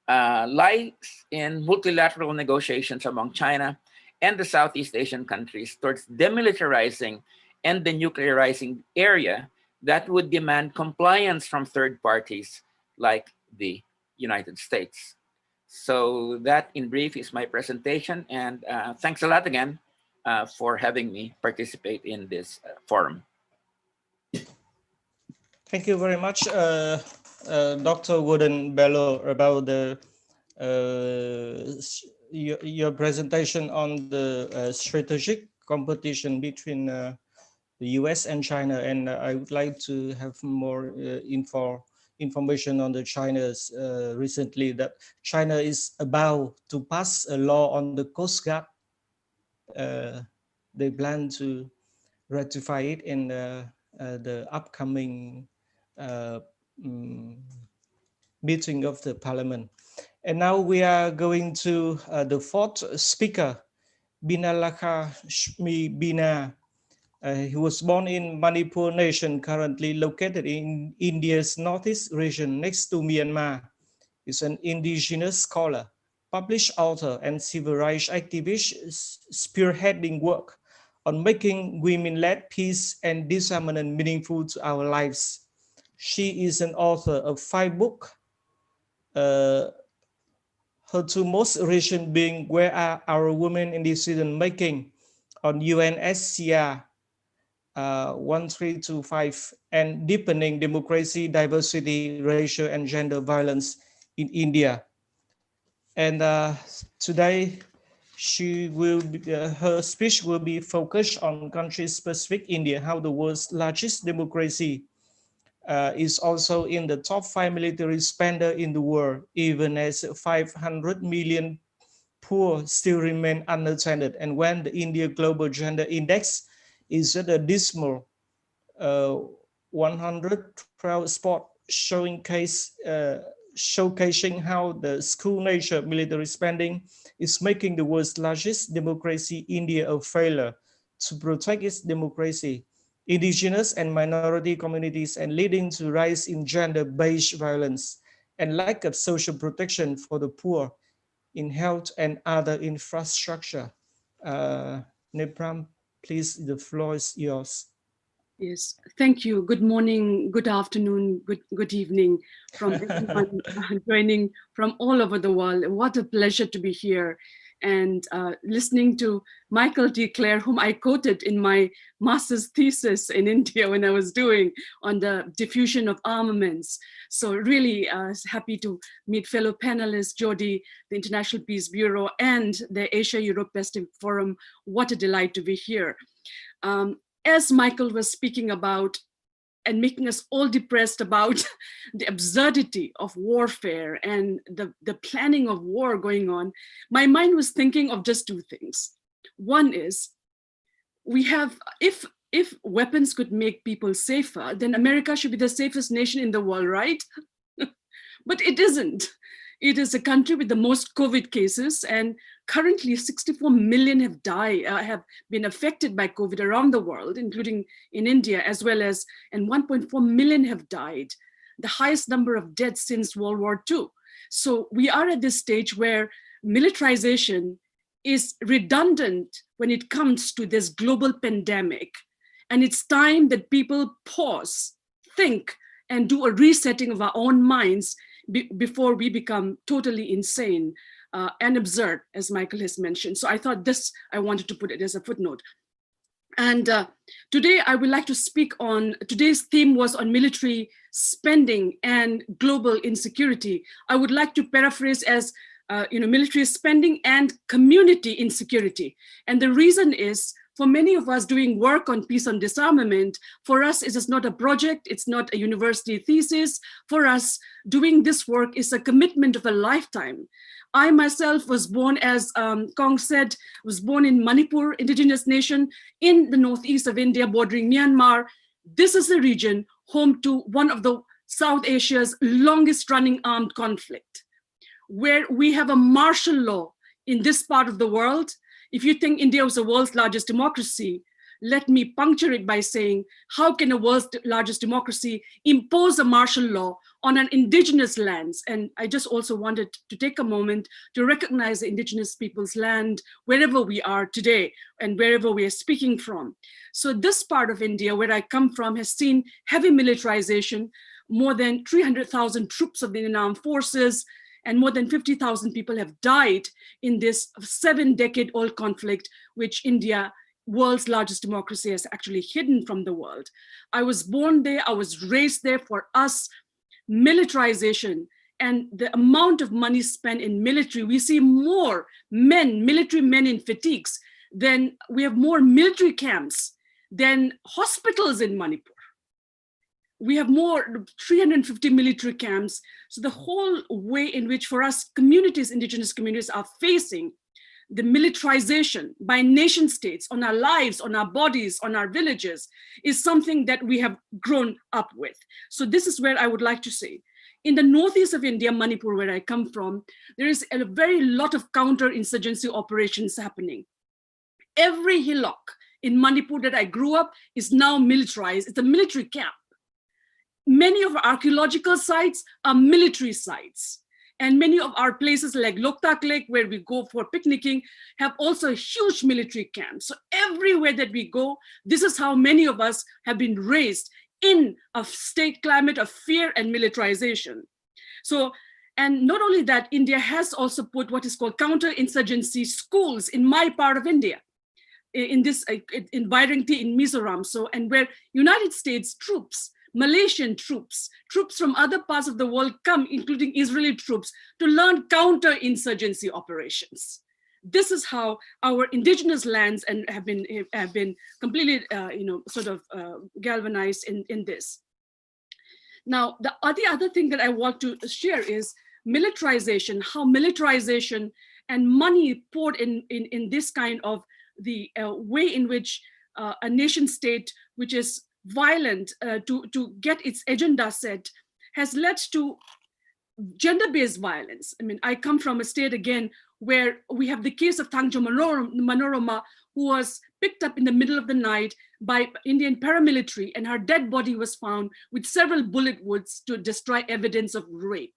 lies in multilateral negotiations among China and the Southeast Asian countries towards demilitarizing and denuclearizing area that would demand compliance from third parties like the United States. So that, in brief, is my presentation. And thanks a lot again for having me participate in this forum. Thank you very much, Dr. Walden Bello, about your presentation on the strategic competition between the US and China. And I would like to have more information on the China's recently that China is about to pass a law on the Coast Guard. They plan to ratify it in the upcoming meeting of the Parliament. And now we are going to the fourth speaker, Binalakshmi Bina. He was born in Manipur nation, currently located in India's northeast region next to Myanmar. He's an indigenous scholar, published author, and civil rights activist spearheading work on making women-led peace and disarmament meaningful to our lives. She is an author of 5 books, her 2 most recent being Where Are Our Women in Decision Making on UNSCR 1325 and Deepening Democracy, Diversity, Racial and Gender Violence in India. And today her speech will be focused on country-specific India, how the world's largest democracy is also in the top 5 military spender in the world, even as 500 million poor still remain unattended. And when the India Global Gender Index is at a dismal 112 spot, showcasing how the school nature military spending is making the world's largest democracy, India, a failure to protect its democracy, indigenous and minority communities, and leading to rise in gender-based violence and lack of social protection for the poor in health and other infrastructure. Nepram, please, the floor is yours. Yes, thank you. Good morning, good afternoon, good evening from everyone joining from all over the world. What a pleasure to be here and listening to Michael Klare, whom I quoted in my master's thesis in India when I was doing on the diffusion of armaments. So really happy to meet fellow panelists, Jordi, the International Peace Bureau, and the Asia-Europe Pacific Forum. What a delight to be here. As Michael was speaking about and making us all depressed about the absurdity of warfare and the planning of war going on, my mind was thinking of just 2 things. One is, we have, if weapons could make people safer, then America should be the safest nation in the world, right? But it isn't. It is a country with the most COVID cases, and currently 64 million have died, have been affected by COVID around the world, including in India as well as, and 1.4 million have died, the highest number of deaths since World War II. So we are at this stage where militarization is redundant when it comes to this global pandemic. And it's time that people pause, think, and do a resetting of our own minds before we become totally insane and absurd, as Michael has mentioned. So I thought this, I wanted to put it as a footnote. And today I would like to speak on, today's theme was on military spending and global insecurity. I would like to paraphrase as, military spending and community insecurity. And the reason is, for many of us doing work on peace and disarmament, for us, it is not a project, it's not a university thesis. For us, doing this work is a commitment of a lifetime. I myself was born, as Kong said, was born in Manipur, indigenous nation in the northeast of India, bordering Myanmar. This is the region home to one of the South Asia's longest running armed conflict, where we have a martial law in this part of the world. If you think India was the world's largest democracy, let me puncture it by saying, how can a world's largest democracy impose a martial law on an indigenous lands? And I just also wanted to take a moment to recognize the indigenous people's land wherever we are today and wherever we are speaking from. So this part of India, where I come from, has seen heavy militarization, more than 300,000 troops of the Indian Armed Forces, and more than 50,000 people have died in this 7-decade-old conflict, which India, world's largest democracy, has actually hidden from the world. I was born there, I was raised there. For us, militarization and the amount of money spent in military, we see more men, military men in fatigues, than we have more military camps than hospitals in Manipur. We have more, 350 military camps. So the whole way in which, for us, communities, indigenous communities, are facing the militarization by nation states on our lives, on our bodies, on our villages, is something that we have grown up with. So this is where I would like to say, in the northeast of India, Manipur, where I come from, there is a very lot of counter-insurgency operations happening. Every hillock in Manipur that I grew up is now militarized. It's a military camp. Many of our archaeological sites are military sites. And many of our places like Loktak Lake, where we go for picnicking, have also huge military camps. So everywhere that we go, this is how many of us have been raised in a state climate of fear and militarization. So, and not only that, India has also put what is called counterinsurgency schools in my part of India, in this in Bairingti in Mizoram. So, and where United States troops, Malaysian troops, troops from other parts of the world come, including Israeli troops, to learn counterinsurgency operations. This is how our indigenous lands and have been completely, galvanized in this. Now, the other thing that I want to share is militarization, how militarization and money poured in this kind of the way in which a nation state, which is violent to get its agenda set, has led to gender-based violence. I mean, I come from a state, again, where we have the case of Thangjo Manorama, who was picked up in the middle of the night by Indian paramilitary, and her dead body was found with several bullet wounds to destroy evidence of rape.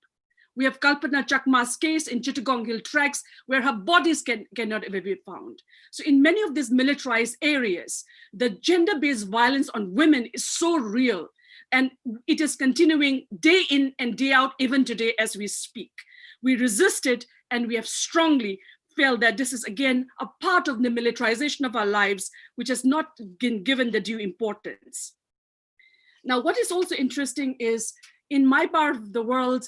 We have Kalpana Chakma's case in Chittagong Hill Tracks, where her bodies cannot ever be found. So in many of these militarized areas, the gender-based violence on women is so real, and it is continuing day in and day out, even today as we speak. We resist it, and we have strongly felt that this is, again, a part of the militarization of our lives, which has not been given the due importance. Now, what is also interesting is, in my part of the world,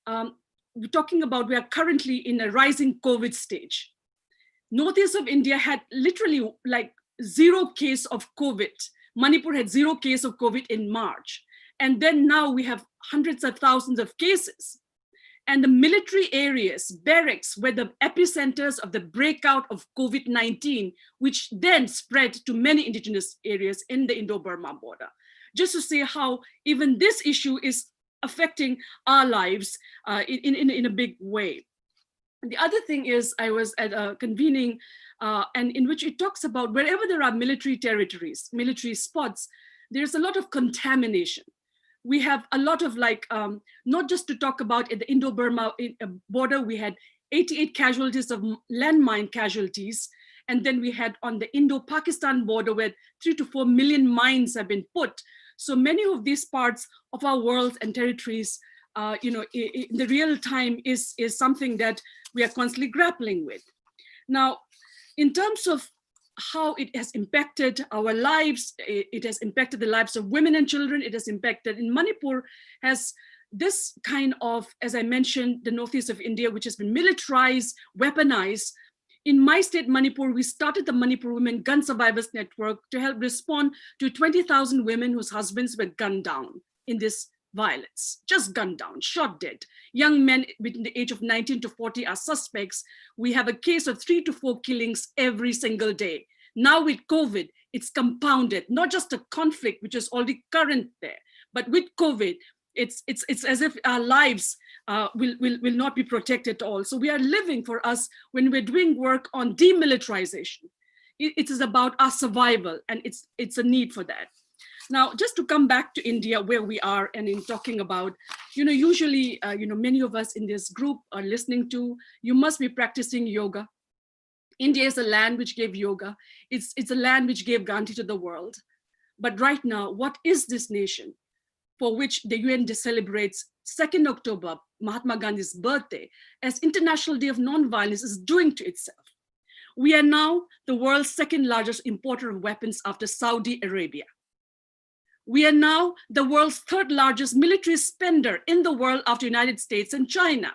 we're talking about, we are currently in a rising COVID stage. Northeast of India had literally like 0 case of COVID. Manipur had 0 case of COVID in March. And then now we have hundreds of thousands of cases. And the military areas, barracks, were the epicenters of the breakout of COVID-19, which then spread to many indigenous areas in the Indo-Burma border. Just to say how even this issue is affecting our lives in a big way. The other thing is, I was at a convening and in which it talks about wherever there are military territories, military spots, there's a lot of contamination. We have a lot of not just to talk about at the Indo-Burma border, we had 88 casualties of landmine casualties. And then we had on the Indo-Pakistan border where 3 to 4 million mines have been put. So many of these parts of our world and territories, in the real time is something that we are constantly grappling with. Now, in terms of how it has impacted our lives, it has impacted the lives of women and children, it has impacted in Manipur, has this kind of, as I mentioned, the northeast of India, which has been militarized, weaponized. In my state, Manipur, we started the Manipur Women Gun Survivors Network to help respond to 20,000 women whose husbands were gunned down in this violence, just gunned down, shot dead. Young men between the age of 19 to 40 are suspects. We have a case of 3 to 4 killings every single day. Now with COVID, it's compounded, not just a conflict, which is already current there, but with COVID, it's as if our lives will not be protected at all. So we are living, for us, when we're doing work on demilitarization, it is about our survival, and it's a need for that. Now, just to come back to India, where we are, and in talking about, usually, many of us in this group are listening to, you must be practicing yoga. India is a land which gave yoga. It's a land which gave Gandhi to the world. But right now, what is this nation for which the UN celebrates 2nd October, Mahatma Gandhi's birthday, as International Day of Nonviolence, is doing to itself? We are now the world's 2nd largest importer of weapons after Saudi Arabia. We are now the world's 3rd largest military spender in the world after United States and China.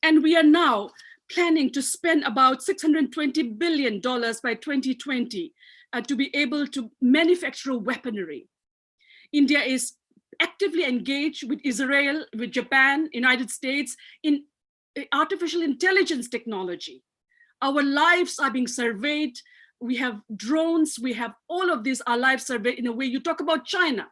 And we are now planning to spend about $620 billion by 2020 to be able to manufacture weaponry. India is actively engaged with Israel, with Japan, United States in artificial intelligence technology. Our lives are being surveyed. We have drones, we have all of these, our lives surveyed in a way. You talk about China,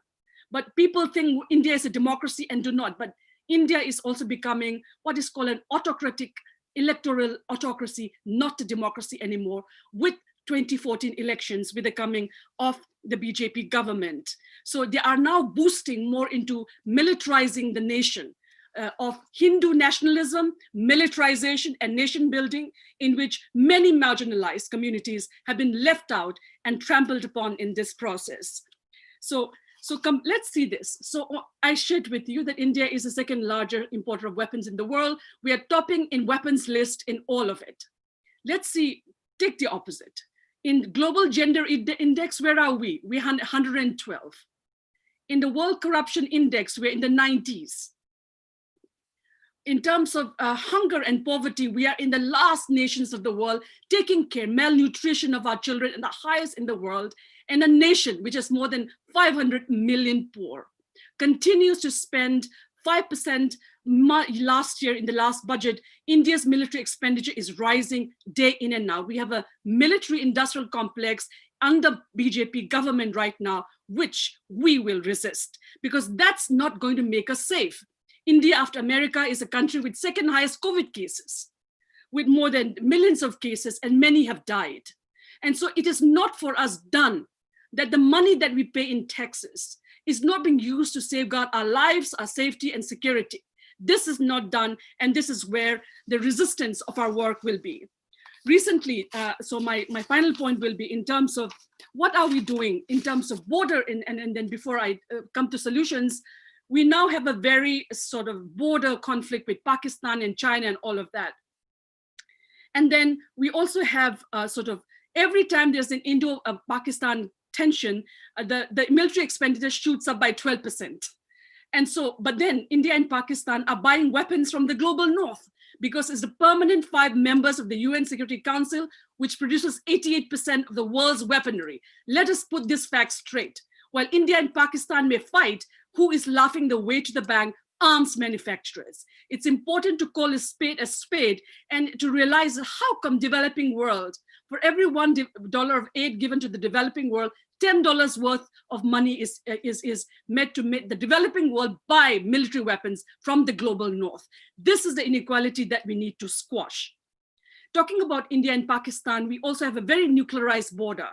but people think India is a democracy and do not. But India is also becoming what is called an autocratic electoral autocracy, not a democracy anymore, with 2014 elections, with the coming of the BJP government. So they are now boosting more into militarizing the nation. of Hindu nationalism, militarization, and nation building, in which many marginalized communities have been left out and trampled upon in this process. So let's see this. So I shared with you that India is the second largest importer of weapons in the world. We are topping in weapons list in all of it. Let's see, take the opposite. In global gender index, where are we? We're 112. In the World Corruption Index, we're in the 90s. In terms of hunger and poverty, we are in the last nations of the world, taking care, malnutrition of our children, and the highest in the world. And a nation which has more than 500 million poor continues to spend 5% last year in the last budget. India's military expenditure is rising day in and out. We have a military industrial complex under BJP government right now, which we will resist, because that's not going to make us safe. India, after America, is a country with second highest COVID cases, with more than millions of cases, and many have died. And so it is not for us done that the money that we pay in taxes is not being used to safeguard our lives, our safety, and security. This is not done, and this is where the resistance of our work will be. Recently, so my final point will be in terms of what are we doing in terms of border, and then before I come to solutions, we now have a very sort of border conflict with Pakistan and China and all of that. And then we also have sort of every time there's an Indo-Pakistan tension, the military expenditure shoots up by 12%. And so, but then India and Pakistan are buying weapons from the global north, because it's the permanent 5 members of the UN Security Council, which produces 88% of the world's weaponry. Let us put this fact straight. While India and Pakistan may fight, who is laughing the way to the bank? Arms manufacturers. It's important to call a spade and to realize how come developing world, for every $1 of aid given to the developing world, $10 worth of money is meant to make the developing world buy military weapons from the global north. This is the inequality that we need to squash. Talking about India and Pakistan, we also have a very nuclearized border.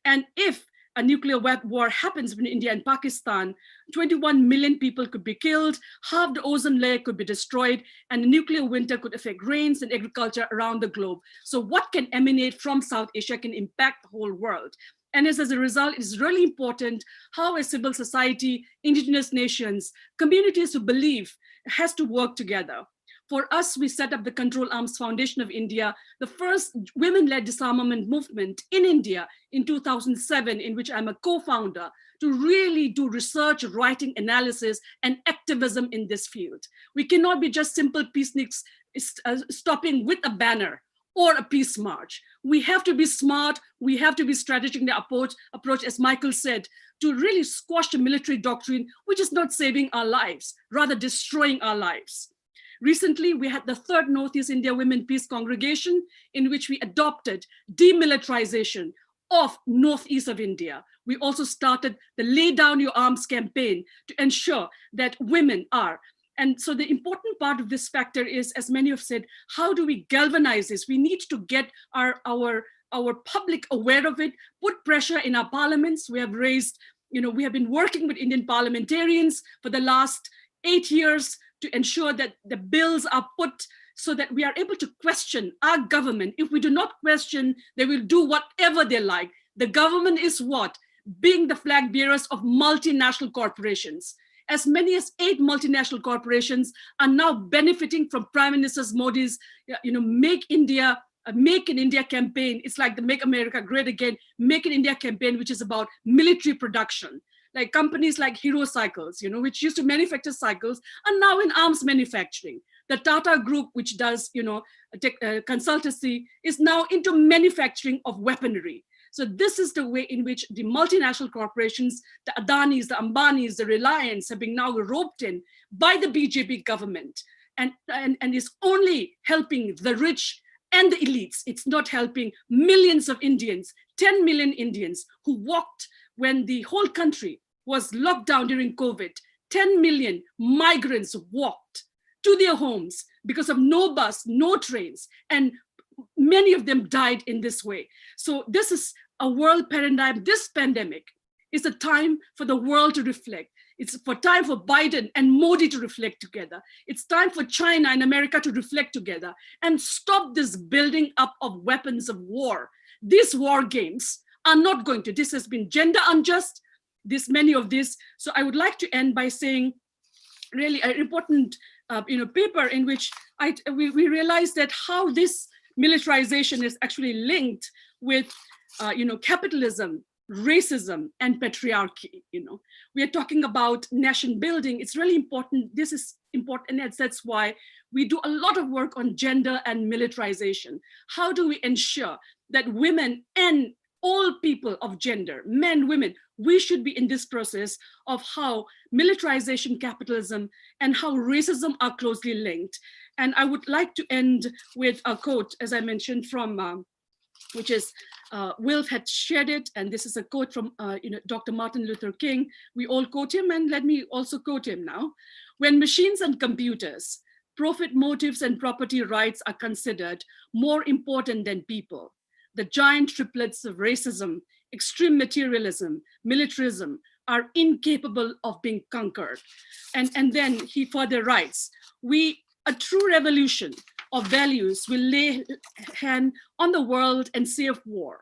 And if a nuclear war happens between India and Pakistan, 21 million people could be killed, half the ozone layer could be destroyed, and a nuclear winter could affect rains and agriculture around the globe. So what can emanate from South Asia can impact the whole world. And as a result, it is really important how a civil society, indigenous nations, communities who believe has to work together. For us, we set up the Control Arms Foundation of India, the first women-led disarmament movement in India in 2007, in which I'm a co-founder, to really do research, writing, analysis, and activism in this field. We cannot be just simple peaceniks stopping with a banner or a peace march. We have to be smart, we have to be strategic in the approach, as Michael said, to really squash the military doctrine, which is not saving our lives, rather destroying our lives. Recently, we had the 3rd Northeast India Women Peace Congregation, in which we adopted demilitarization of Northeast of India. We also started the Lay Down Your Arms campaign to ensure that women are. And so the important part of this factor is, as many have said, how do we galvanize this? We need to get our public aware of it, put pressure in our parliaments. We have raised, we have been working with Indian parliamentarians for the last 8 years to ensure that the bills are put so that we are able to question our government. If we do not question, they will do whatever they like. The government is what? Being the flag bearers of multinational corporations. As many as 8 multinational corporations are now benefiting from Prime Minister Modi's, Make in India campaign. It's like the Make America Great Again, Make in India campaign, which is about military production. Like companies like Hero Cycles, which used to manufacture cycles, are now in arms manufacturing. The Tata Group, which does, consultancy, is now into manufacturing of weaponry. So this is the way in which the multinational corporations, the Adanis, the Ambanis, the Reliance, have been now roped in by the BJP government, and is only helping the rich and the elites. It's not helping millions of Indians, 10 million Indians who walked when the whole country was locked down during COVID. 10 million migrants walked to their homes because of no bus, no trains, and many of them died in this way. So this is a world paradigm. This pandemic It's a time for the world to reflect. It's for time for Biden and Modi to reflect together. It's time for China and America to reflect together and stop this building up of weapons of war. These war games are not going to, this has been gender unjust, many of this. So I would like to end by saying really an important paper in which we realized that how this militarization is actually linked with capitalism, racism, and patriarchy. We are talking about nation building. It's really important. This is important, and that's why we do a lot of work on gender and militarization. How do we ensure that women and all people of gender, men, women, we should be in this process of how militarization, capitalism, and how racism are closely linked. And I would like to end with a quote, as I mentioned, from which is, Wilf had shared it, and this is a quote from Dr. Martin Luther King. We all quote him, and let me also quote him now. When machines and computers, profit motives and property rights are considered more important than people, the giant triplets of racism, extreme materialism, militarism are incapable of being conquered. And then he further writes, a true revolution of values will lay hand on the world and save war.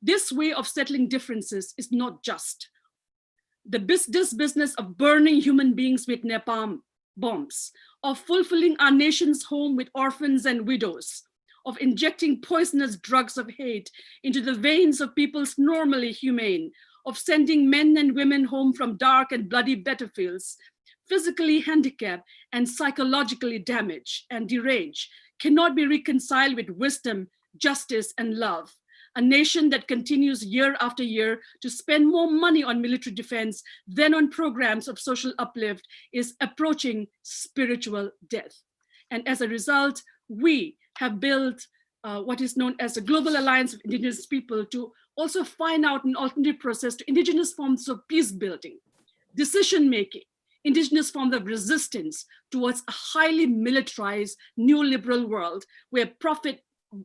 This way of settling differences is not just. This business of burning human beings with napalm bombs, of fulfilling our nation's home with orphans and widows, of injecting poisonous drugs of hate into the veins of people's normally humane, of sending men and women home from dark and bloody battlefields, physically handicapped and psychologically damaged and deranged, cannot be reconciled with wisdom, justice, and love. A nation that continues year after year to spend more money on military defense than on programs of social uplift is approaching spiritual death. And as a result, we have built what is known as the Global Alliance of Indigenous People to also find out an alternative process to indigenous forms of peace building, decision-making, indigenous forms of resistance towards a highly militarized neoliberal world where profit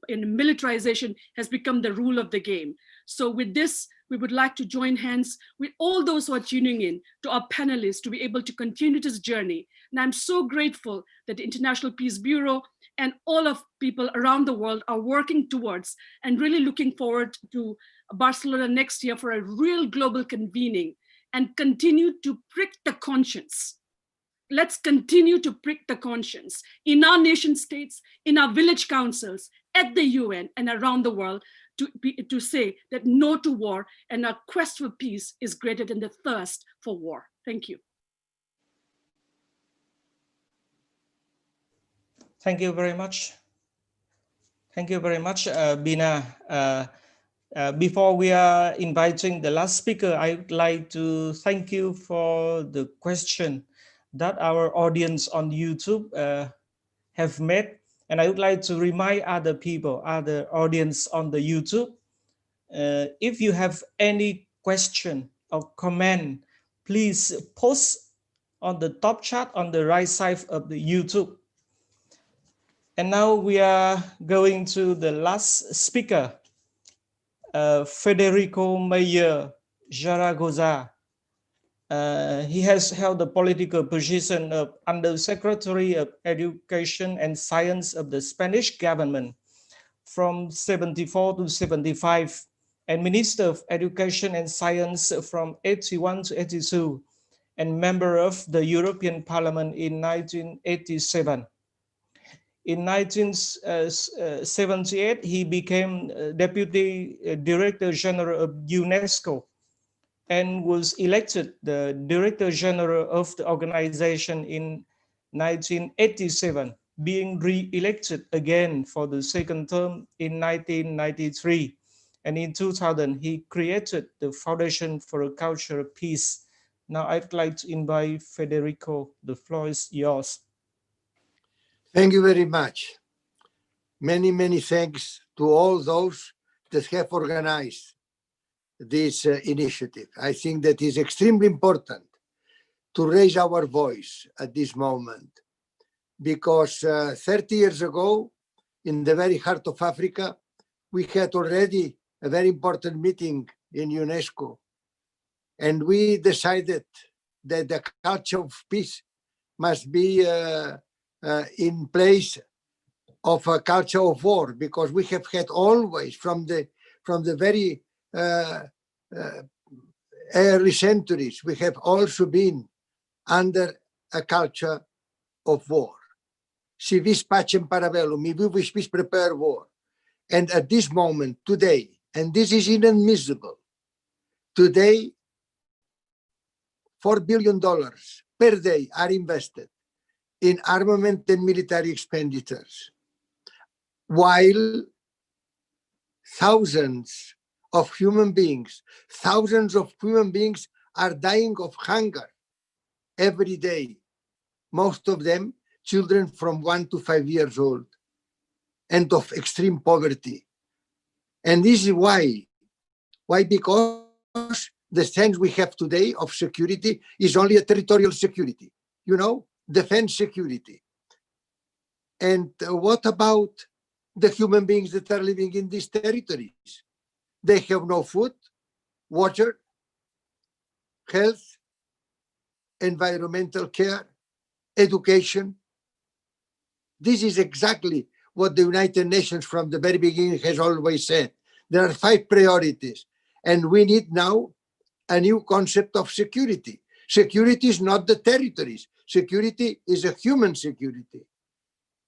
in militarization has become the rule of the game. So with this, we would like to join hands with all those who are tuning in to our panelists to be able to continue this journey. And I'm so grateful that the International Peace Bureau and all of people around the world are working towards and really looking forward to Barcelona next year for a real global convening and continue to prick the conscience. Let's continue to prick the conscience in our nation states, in our village councils, at the UN and around the world to say that no to war and our quest for peace is greater than the thirst for war. Thank you. Thank you very much. Thank you very much, Bina. Before we are inviting the last speaker, I would like to thank you for the question that our audience on YouTube have made. And I would like to remind other people, other audience on the YouTube, if you have any question or comment, please post on the top chat on the right side of the YouTube. And now we are going to the last speaker, Federico Mayor Zaragoza. He has held the political position of Undersecretary of Education and Science of the Spanish government from 74 to 75, and Minister of Education and Science from 81 to 82, and member of the European Parliament in 1987. In 1978, he became Deputy Director General of UNESCO and was elected the Director General of the organization in 1987, being re-elected again for the second term in 1993. And in 2000, he created the Foundation for a Culture of Peace. Now I'd like to invite Federico. The floor is yours. Thank you very much. Many, many thanks to all those that have organized this initiative. I think that is extremely important to raise our voice at this moment, because 30 years ago, in the very heart of Africa, we had already a very important meeting in UNESCO And we decided that the culture of peace must be in place of a culture of war, because we have had always from the very early centuries, we have also been under a culture of war. Si vis pacem para bello, mi vis vis prepare war. And at this moment, today, and this is inadmissible, today, $4 billion per day are invested in armament and military expenditures, while thousands of human beings are dying of hunger every day, most of them children from 1 to 5 years old, and of extreme poverty. And this is why? Because the sense we have today of security is only a territorial security, defense security. And what about the human beings that are living in these territories? They have no food, water, health, environmental care, education. This is exactly what the United Nations from the very beginning has always said. There are 5 priorities, and we need now a new concept of security. Security is not the territories. Security is a human security.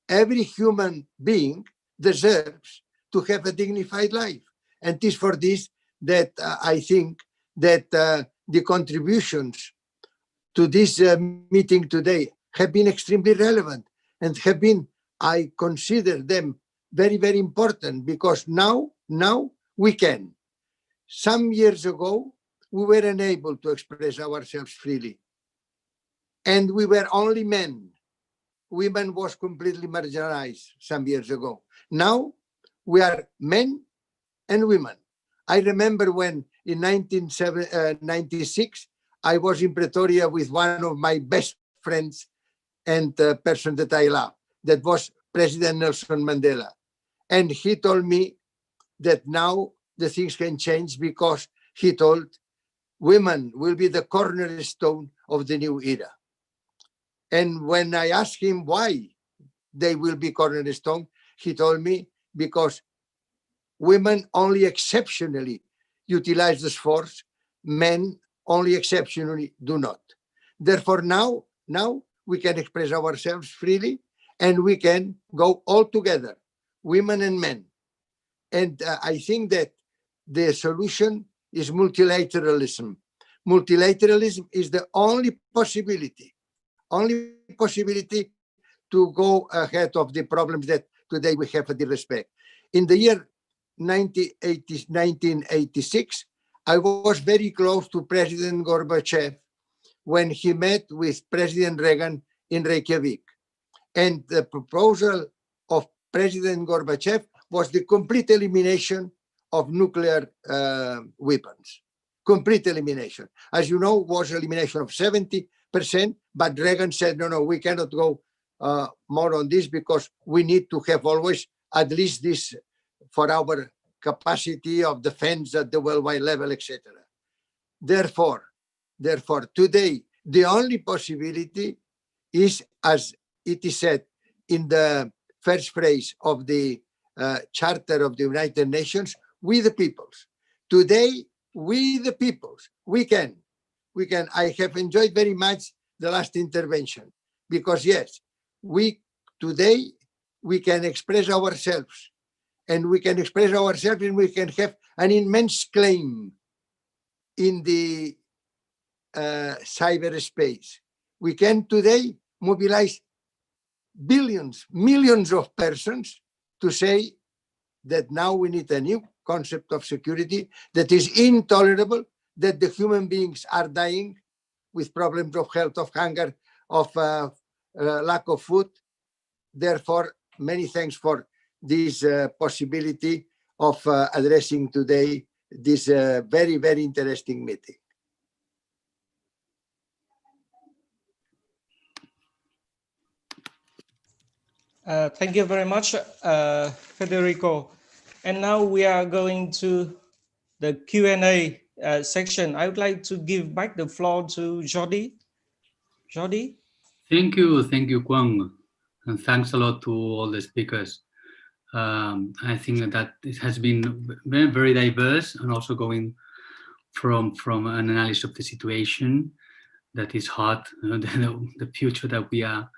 Every human being deserves to have a dignified life. And it is for this that I think that the contributions to this meeting today have been extremely relevant and have been, I consider them very, very important, because now we can. Some years ago, we were unable to express ourselves freely. And we were only men. Women was completely marginalized some years ago. Now we are men and women. I remember when in 1996, I was in Pretoria with one of my best friends and the person that I love, that was President Nelson Mandela. And he told me that now the things can change, because he told women will be the cornerstone of the new era. And when I asked him why they will be cornerstone, he told me because women only exceptionally utilize this force, men only exceptionally do not. Therefore, now we can express ourselves freely, and we can go all together, women and men. And I think that the solution is multilateralism. Multilateralism is the only possibility to go ahead of the problems that today we have at the respect. In the year 1986, I was very close to President Gorbachev when he met with President Reagan in Reykjavik. And the proposal of President Gorbachev was the complete elimination of nuclear weapons. Complete elimination. As you know, was elimination of 70%, but Reagan said, no, we cannot go more on this, because we need to have always at least this for our capacity of defense at the worldwide level, etc. Therefore, today, the only possibility is, as it is said in the first phrase of the Charter of the United Nations, we the peoples. Today, we the peoples, we can. I have enjoyed very much the last intervention, because yes, today we can express ourselves, and we can express ourselves, and we can have an immense claim in the cyberspace. We can today mobilize billions, millions of persons to say that now we need a new concept of security that is intolerable, that the human beings are dying with problems of health, of hunger, of lack of food. Therefore, many thanks for this possibility of addressing today this very, very interesting meeting. Thank you very much, Federico. And now we are going to the Q&A section, I would like to give back the floor to Jordi. Jordi? Thank you, Cuong, and thanks a lot to all the speakers. I think that it has been very, very diverse, and also going from an analysis of the situation that is hard, the future that we are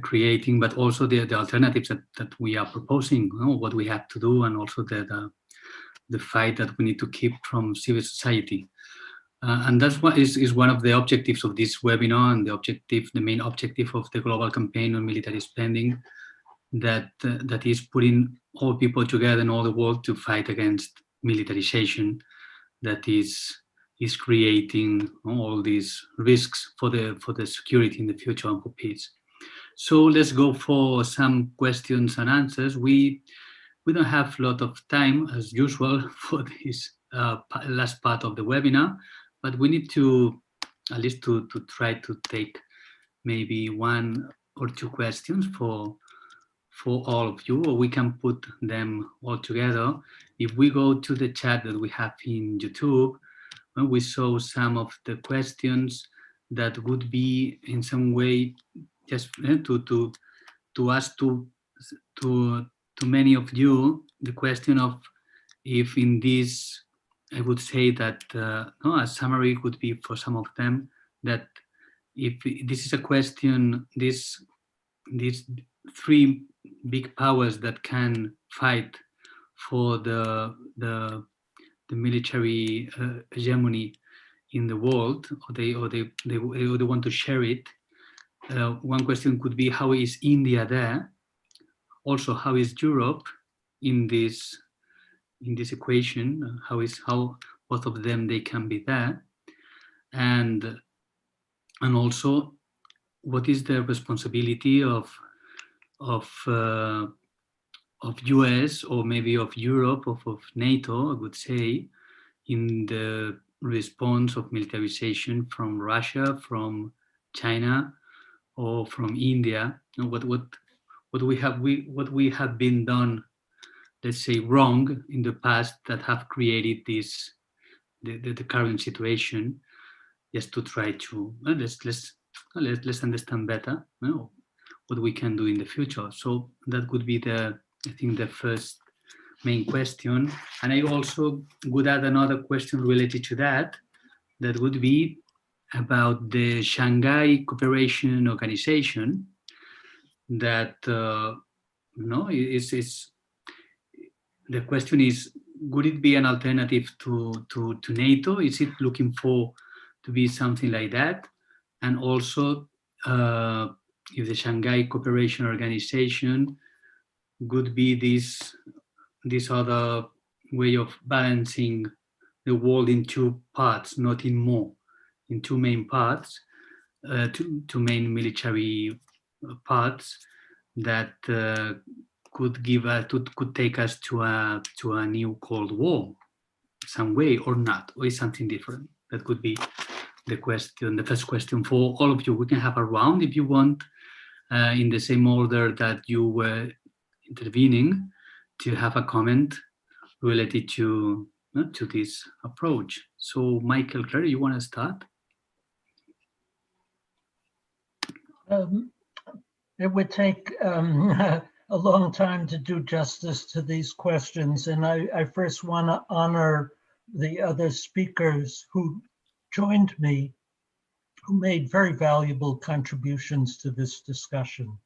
creating, but also the alternatives that we are proposing, what we have to do, and also the fight that we need to keep from civil society. And that's what is one of the objectives of this webinar, and the main objective of the global campaign on military spending, that is putting all people together in all the world to fight against militarization that is creating all these risks for the security in the future and for peace. So let's go for some questions and answers. We don't have a lot of time as usual for this last part of the webinar, but we need to at least to try to take maybe one or two questions for all of you, or we can put them all together. If we go to the chat that we have in YouTube, we saw some of the questions that would be in some way just to ask to many of you the question of if in this, I would say that a summary could be for some of them, that if this is a question, these three big powers that can fight for the military hegemony in the world, or they want to share it. One question could be, how is India there? Also, how is Europe in this equation? How both of them they can be there, and also what is the responsibility of US, or maybe of Europe, of NATO, I would say, in the response of militarization from Russia, from China, or from India. What we have been done, let's say, wrong in the past that have created the current situation, just to try to let's understand better what we can do in the future. So that would be I think the first main question. And I also would add another question related to that would be about the Shanghai Cooperation Organization, that is the question is, would it be an alternative to NATO? Is it looking to be something like that? And also, if the Shanghai Cooperation Organization would be this other way of balancing the world in two parts, not in more, in two main parts, two main military parts that could take us to a new Cold War, some way, or not, or is something different? That could be the first question for all of you. We can have a round if you want, in the same order that you were intervening, to have a comment related to this approach. So, Michael Klare, you want to start? It would take a long time to do justice to these questions, and I first want to honor the other speakers who joined me, who made very valuable contributions to this discussion.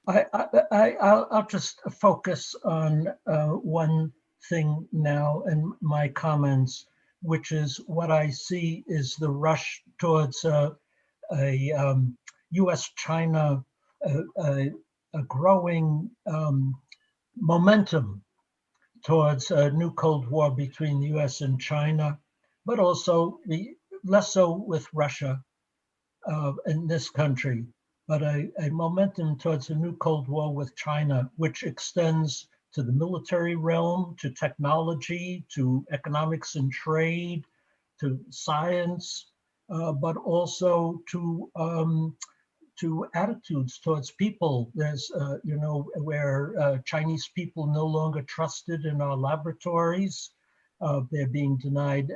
I'll just focus on one thing now in my comments, which is what I see is the rush towards a U.S.-China, a growing momentum towards a new Cold War between the U.S. and China, but also less so with Russia in this country, but a momentum towards a new Cold War with China, which extends to the military realm, to technology, to economics and trade, to science, but also to to attitudes towards people. There's, you know, where Chinese people no longer trusted in our laboratories. They're being denied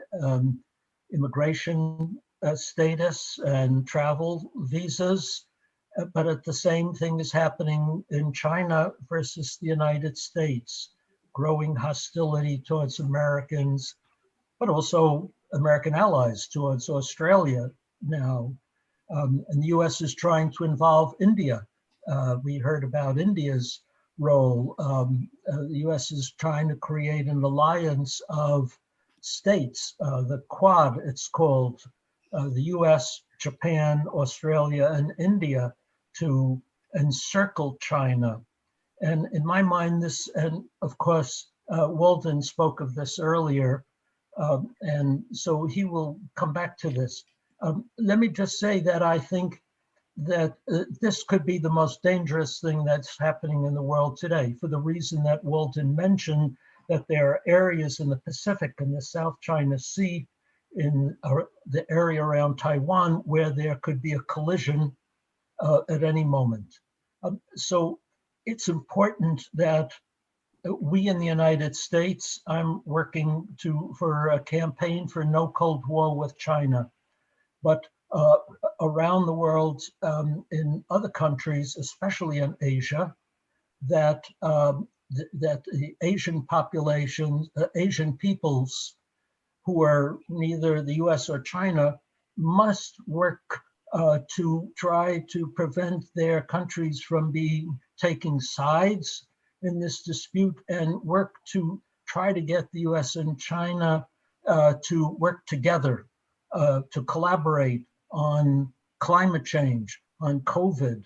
immigration status and travel visas. But at the same thing is happening in China versus the United States, growing hostility towards Americans, but also American allies towards Australia now. And the US is trying to involve India. We heard about India's role. The US is trying to create an alliance of states, the Quad it's called, the US, Japan, Australia, and India, to encircle China. And in my mind, this, and of course, Walden spoke of this earlier, and so he will come back to this. Let me just say that I think that this could be the most dangerous thing that's happening in the world today, for the reason that Walden mentioned, that there are areas in the Pacific and the South China Sea, in the area around Taiwan, where there could be a collision at any moment. So it's important that we in the United States, I'm working for a campaign for no Cold War with China, but around the world, in other countries, especially in Asia, that the Asian populations, Asian peoples who are neither the US or China, must work to try to prevent their countries from taking sides in this dispute, and work to try to get the US and China to work together, to collaborate on climate change, on COVID,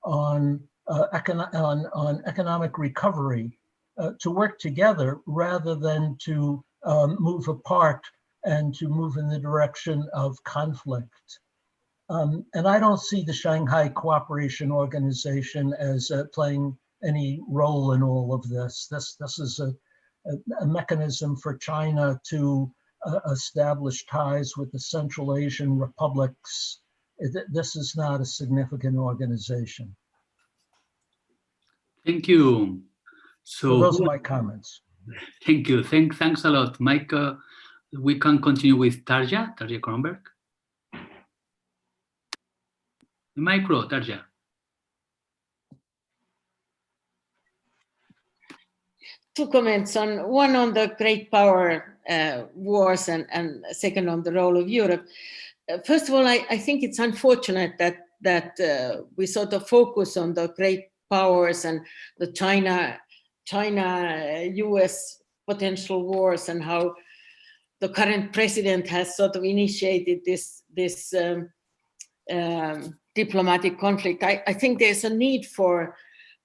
on economic recovery, to work together rather than to move apart and to move in the direction of conflict. And I don't see the Shanghai Cooperation Organization as playing any role in all of this. This is a mechanism for China to establish ties with the Central Asian republics. This is not a significant organization. Thank you. So those are my comments. Thank you. Thanks a lot, Mike. We can continue with Tarja Cronberg. Micro, Tarja. Two comments on one on the great power wars and second on the role of Europe. First of all, I think it's unfortunate that we sort of focus on the great powers and the China-US potential wars, and how the current president has sort of initiated this diplomatic conflict. I think there's a need for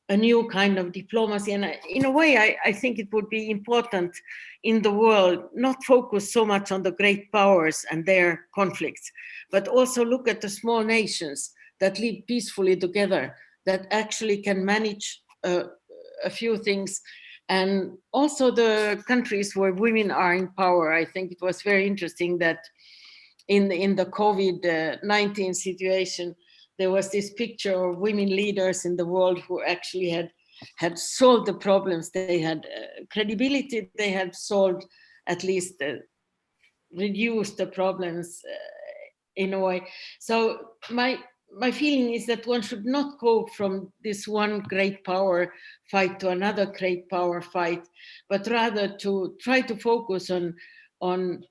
a new kind of diplomacy, and in a way I think it would be important in the world not focus so much on the great powers and their conflicts, but also look at the small nations that live peacefully together, that actually can manage a few things, and also the countries where women are in power. I think it was very interesting that in the COVID-19 situation, there was this picture of women leaders in the world who actually had solved the problems. They had credibility. They had solved, at least reduced the problems in a way. So my feeling is that one should not go from this one great power fight to another great power fight, but rather to try to focus on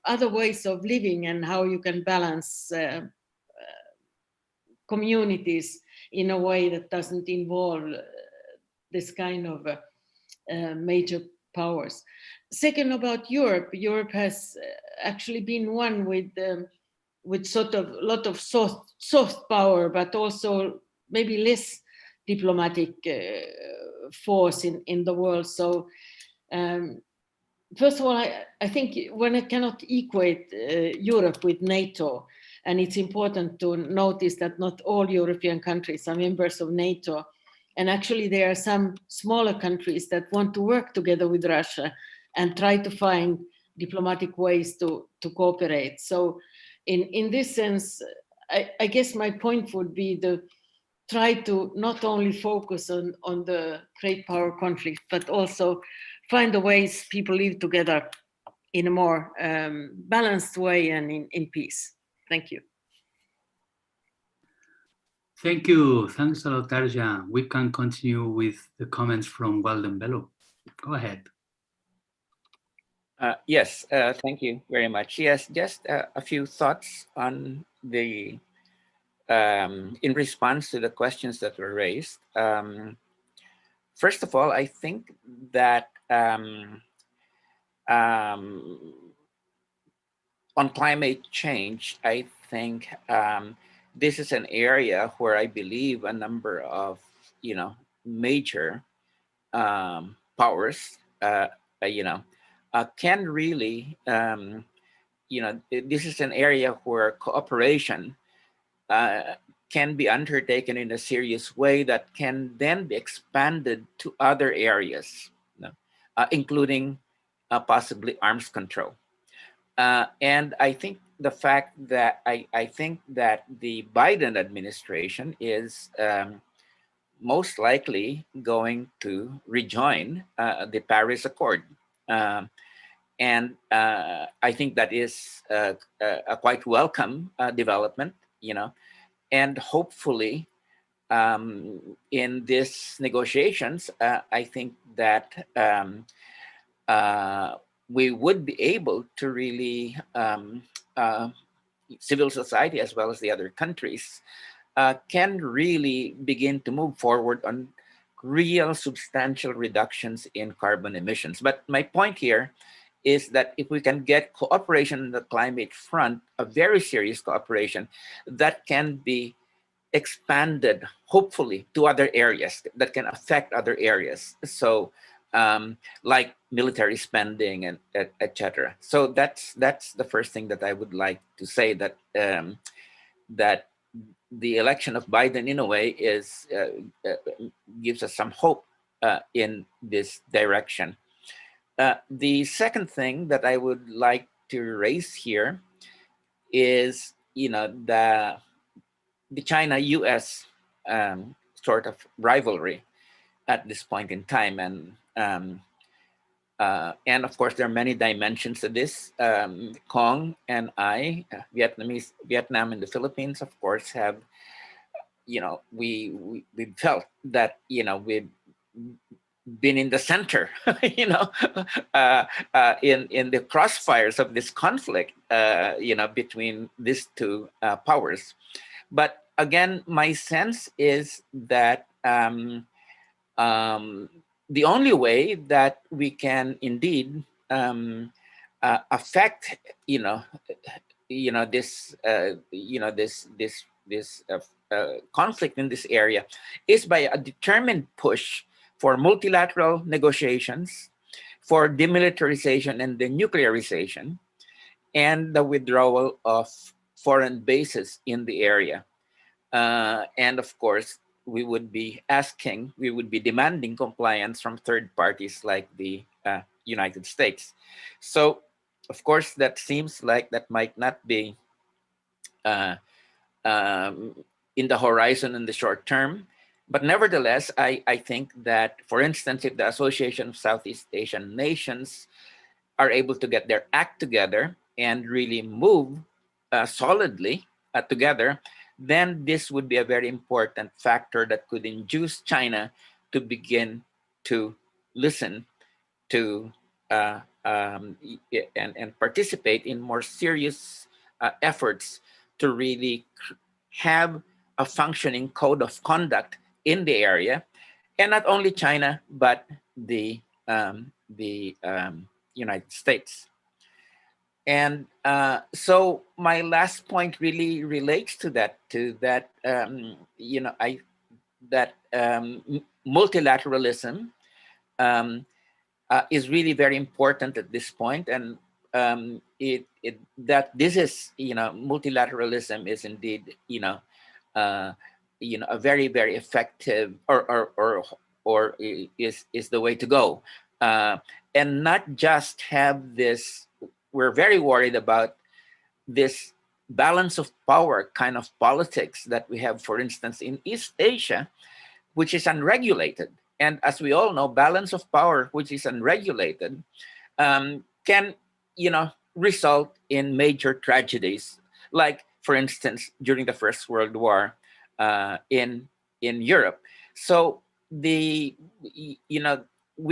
other ways of living and how you can balance communities in a way that doesn't involve this kind of major powers. Second, about Europe, Europe has actually been one with sort of a lot of soft power, but also maybe less diplomatic force in the world. So first of all, I think one cannot equate Europe with NATO. And it's important to notice that not all European countries are members of NATO. And actually there are some smaller countries that want to work together with Russia and try to find diplomatic ways to cooperate. So in this sense, I guess my point would be try to not only focus on the great power conflict, but also find the ways people live together in a more balanced way and in peace. Thank you. Thank you. Thanks a lot, Tarja. We can continue with the comments from Walden. Bello. Go ahead. Yes, thank you very much. Yes, just a few thoughts on the in response to the questions that were raised. First of all, I think that on climate change, I think this is an area where I believe a number of major powers can really this is an area where cooperation can be undertaken in a serious way that can then be expanded to other areas, including possibly arms control. And I think the fact that I think that the Biden administration is most likely going to rejoin the Paris Accord. And I think that is a quite welcome development, and hopefully in these negotiations, I think that we would be able to really, civil society as well as the other countries can really begin to move forward on real substantial reductions in carbon emissions. But my point here is that if we can get cooperation on the climate front, a very serious cooperation that can be expanded, hopefully, to other areas that can affect other areas. So like military spending and etc. So that's the first thing that I would like to say, that that the election of Biden in a way is gives us some hope in this direction. The second thing that I would like to raise here is the China-US sort of rivalry at this point in time, and of course there are many dimensions to this. Cuong and I, Vietnam and the Philippines, of course, have we felt that we've been in the center, in the crossfires of this conflict, between these two powers. But again, my sense is that the only way that we can indeed affect, this conflict in this area is by a determined push for multilateral negotiations, for demilitarization and denuclearization, and the withdrawal of foreign bases in the area. And of course, we would be demanding compliance from third parties like the United States. So, of course, that seems like that might not be in the horizon in the short term. But nevertheless, I think that, for instance, if the Association of Southeast Asian Nations are able to get their act together and really move solidly together, then this would be a very important factor that could induce China to begin to listen to and participate in more serious efforts to really have a functioning code of conduct in the area, and not only China but the United States. And so my last point really relates to that. Multilateralism is really very important at this point, and multilateralism is indeed a very, very effective or is the way to go, and not just have this. We're very worried about this balance of power kind of politics that we have, for instance, in East Asia, which is unregulated. And as we all know, balance of power, which is unregulated, can, result in major tragedies, like, for instance, during the First World War in Europe. So we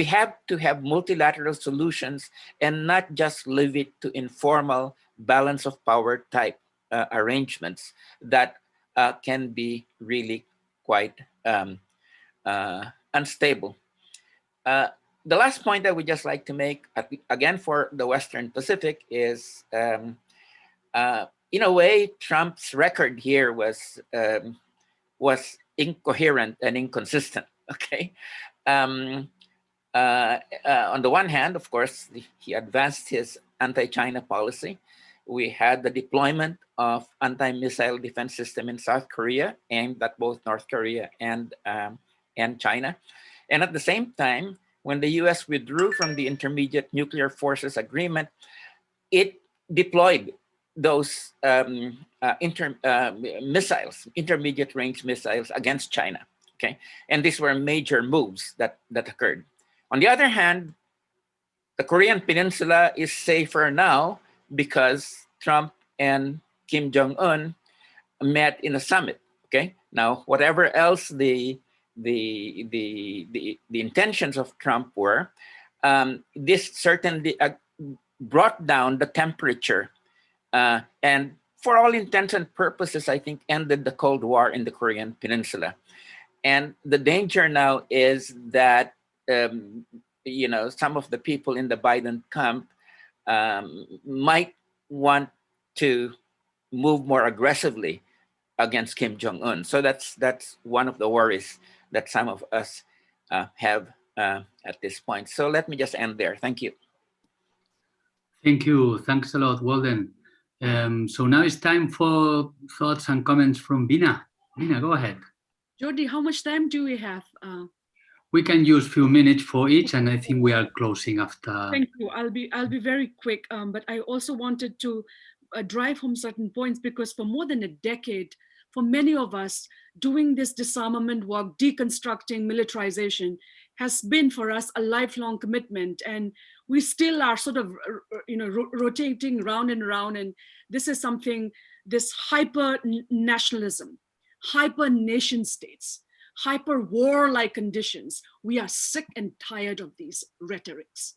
have to have multilateral solutions and not just leave it to informal balance of power type arrangements that can be really quite unstable. The last point I would just like to make, again, for the Western Pacific is, in a way, Trump's record here was incoherent and inconsistent. Okay. On the one hand, of course, he advanced his anti-China policy. We had the deployment of anti-missile defense system in South Korea, aimed at both North Korea and China. And at the same time, when the US withdrew from the Intermediate Nuclear Forces Agreement, it deployed those intermediate range missiles against China. Okay, and these were major moves that occurred. On the other hand, the Korean Peninsula is safer now because Trump and Kim Jong-un met in a summit. Okay, now whatever else the intentions of Trump were, this certainly brought down the temperature, and for all intents and purposes, I think, ended the Cold War in the Korean Peninsula. And the danger now is that some of the people in the Biden camp might want to move more aggressively against Kim Jong-un. So that's one of the worries that some of us have at this point. So let me just end there. Thank you. Thank you. Thanks a lot, Walden. So now it's time for thoughts and comments from Bina. Bina, go ahead. Jordi, how much time do we have? We can use a few minutes for each, and I think we are closing after. Thank you. I'll be very quick, but I also wanted to drive home certain points, because for more than a decade, for many of us, doing this disarmament work, deconstructing militarization, has been for us a lifelong commitment, and we still are sort of rotating round and round. And this is something, this hyper nationalism, hyper nation states, hyper war-like conditions. We are sick and tired of these rhetorics.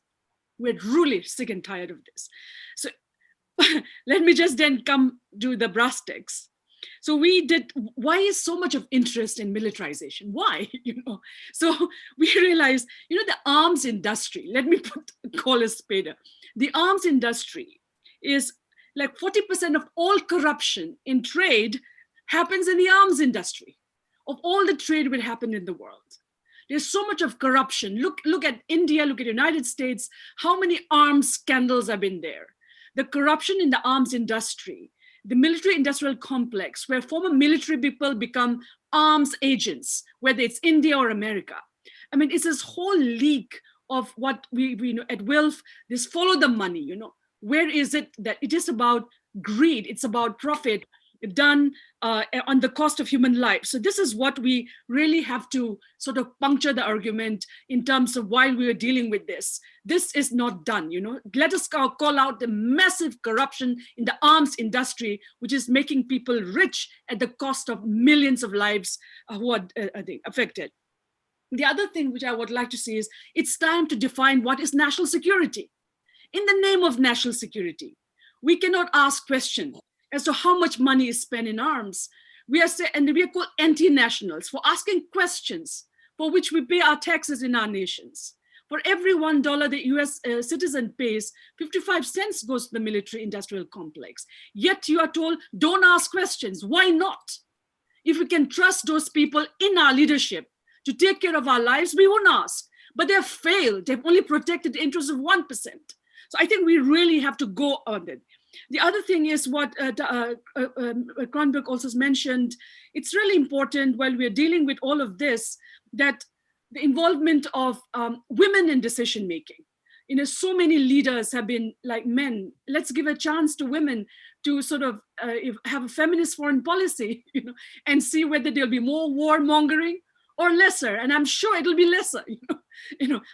We're really sick and tired of this. So let me just then come to the brass tacks. So why is so much of interest in militarization? Why? So we realized, the arms industry, let me call a spade. The arms industry is like 40% of all corruption in trade happens in the arms industry. Of all the trade will happen in the world. There's so much of corruption. Look at India, look at the United States, how many arms scandals have been there. The corruption in the arms industry, the military industrial complex, where former military people become arms agents, whether it's India or America. I mean, it's this whole leak of what we know at WILF, this follow the money, where is it that it is about greed, it's about profit done on the cost of human life. So this is what we really have to sort of puncture the argument in terms of why we are dealing with this. This is not done, Let us call out the massive corruption in the arms industry, which is making people rich at the cost of millions of lives who are affected. The other thing which I would like to see is it's time to define what is national security. In the name of national security, we cannot ask questions as to how much money is spent in arms. We are called anti-nationals for asking questions for which we pay our taxes in our nations. For every $1 the US citizen pays, 55 cents goes to the military industrial complex. Yet you are told, don't ask questions. Why not? If we can trust those people in our leadership to take care of our lives, we won't ask. But they've failed. They've only protected the interests of 1%. So I think we really have to go on it. The other thing is what Cronberg also mentioned. It's really important while we're dealing with all of this, that the involvement of women in decision-making. So many leaders have been like men. Let's give a chance to women to sort of have a feminist foreign policy, and see whether there'll be more warmongering or lesser. And I'm sure it'll be lesser.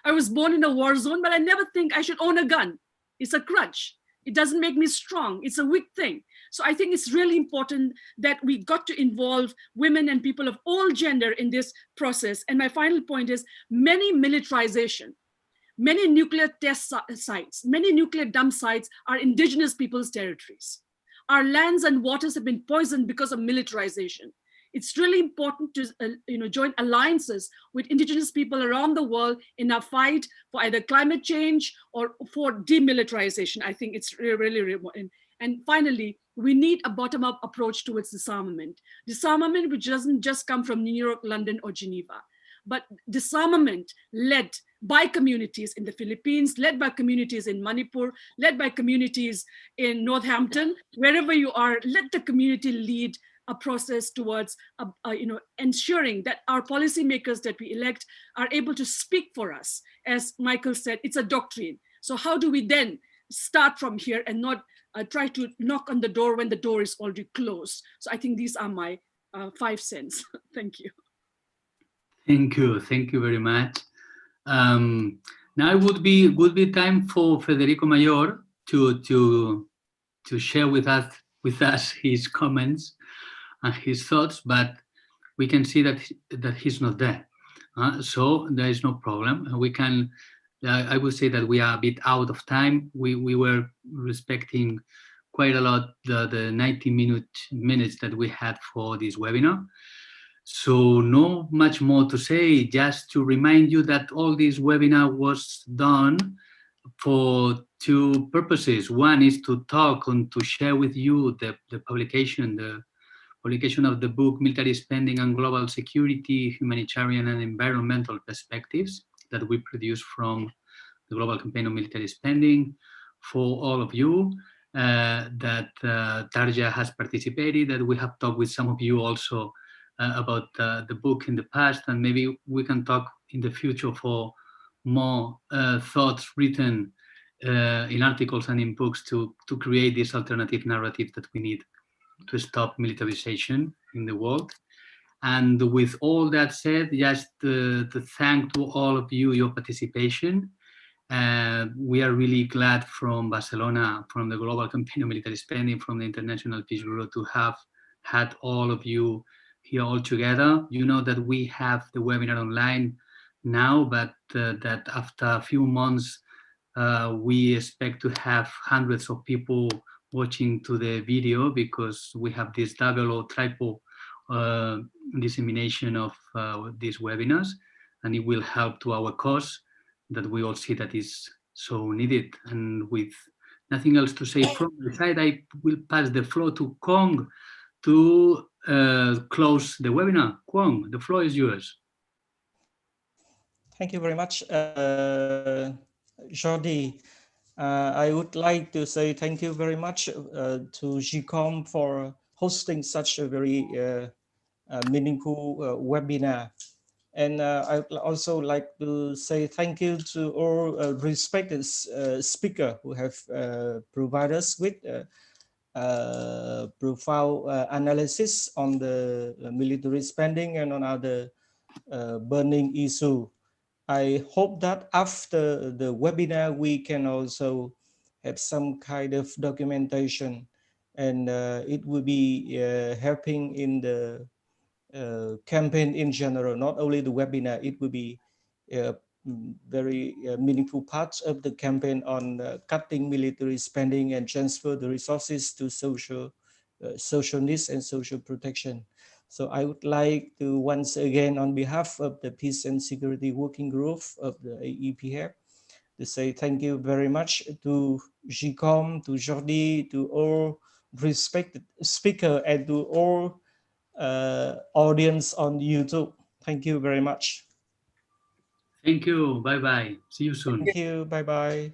I was born in a war zone, but I never think I should own a gun. It's a crutch. It doesn't make me strong. It's a weak thing. So I think it's really important that we got to involve women and people of all gender in this process. And my final point is many militarization, many nuclear test sites, many nuclear dump sites are indigenous people's territories. Our lands and waters have been poisoned because of militarization. It's really important to join alliances with indigenous people around the world in our fight for either climate change or for demilitarization. I think it's really, really important. And finally, we need a bottom-up approach towards disarmament. Disarmament which doesn't just come from New York, London, or Geneva, but disarmament led by communities in the Philippines, led by communities in Manipur, led by communities in Northampton, wherever you are, let the community lead a process towards ensuring that our policymakers that we elect are able to speak for us. As Michael said, it's a doctrine. So how do we then start from here and not try to knock on the door when the door is already closed? So I think these are my 5 cents. Thank you. Thank you very much. Now would be time for Federico Mayor to share with us his comments and his thoughts, but we can see that he's not there. So there is no problem. We can, I would say that we are a bit out of time. We were respecting quite a lot the 90 minutes that we had for this webinar. So no much more to say, just to remind you that all this webinar was done for 2 purposes. One is to talk and to share with you the publication of the book Military Spending and Global Security, Humanitarian and Environmental Perspectives that we produced from the Global Campaign on Military Spending for all of you, that Tarja has participated, that we have talked with some of you also about the book in the past, and maybe we can talk in the future for more thoughts written in articles and in books to create this alternative narrative that we need to stop militarization in the world. And with all that said, just to thank to all of you your participation. We are really glad from Barcelona, from the Global Campaign on Military Spending, from the International Peace Bureau, to have had all of you here all together. You know that we have the webinar online now, but that after a few months, we expect to have hundreds of people watching to the video, because we have this double or triple dissemination of these webinars, and it will help to our cause that we all see that is so needed. And with nothing else to say from my side, I will pass the floor to Cuong to close the webinar. Cuong, the floor is yours. Thank you very much, Jordi. I would like to say thank you very much to GCOMS for hosting such a very meaningful webinar. And I would also like to say thank you to all respected speakers who have provided us with profound analysis on the military spending and on other burning issues. I hope that after the webinar, we can also have some kind of documentation, and it will be helping in the campaign in general, not only the webinar. It will be very meaningful parts of the campaign on cutting military spending and transfer the resources to social needs and social protection. So I would like to once again, on behalf of the Peace and Security Working Group of the AEPF, to say thank you very much to GCOMS, to Jordi, to all respected speaker, and to all audience on YouTube. Thank you very much. Thank you. Bye-bye. See you soon. Thank you. Bye-bye.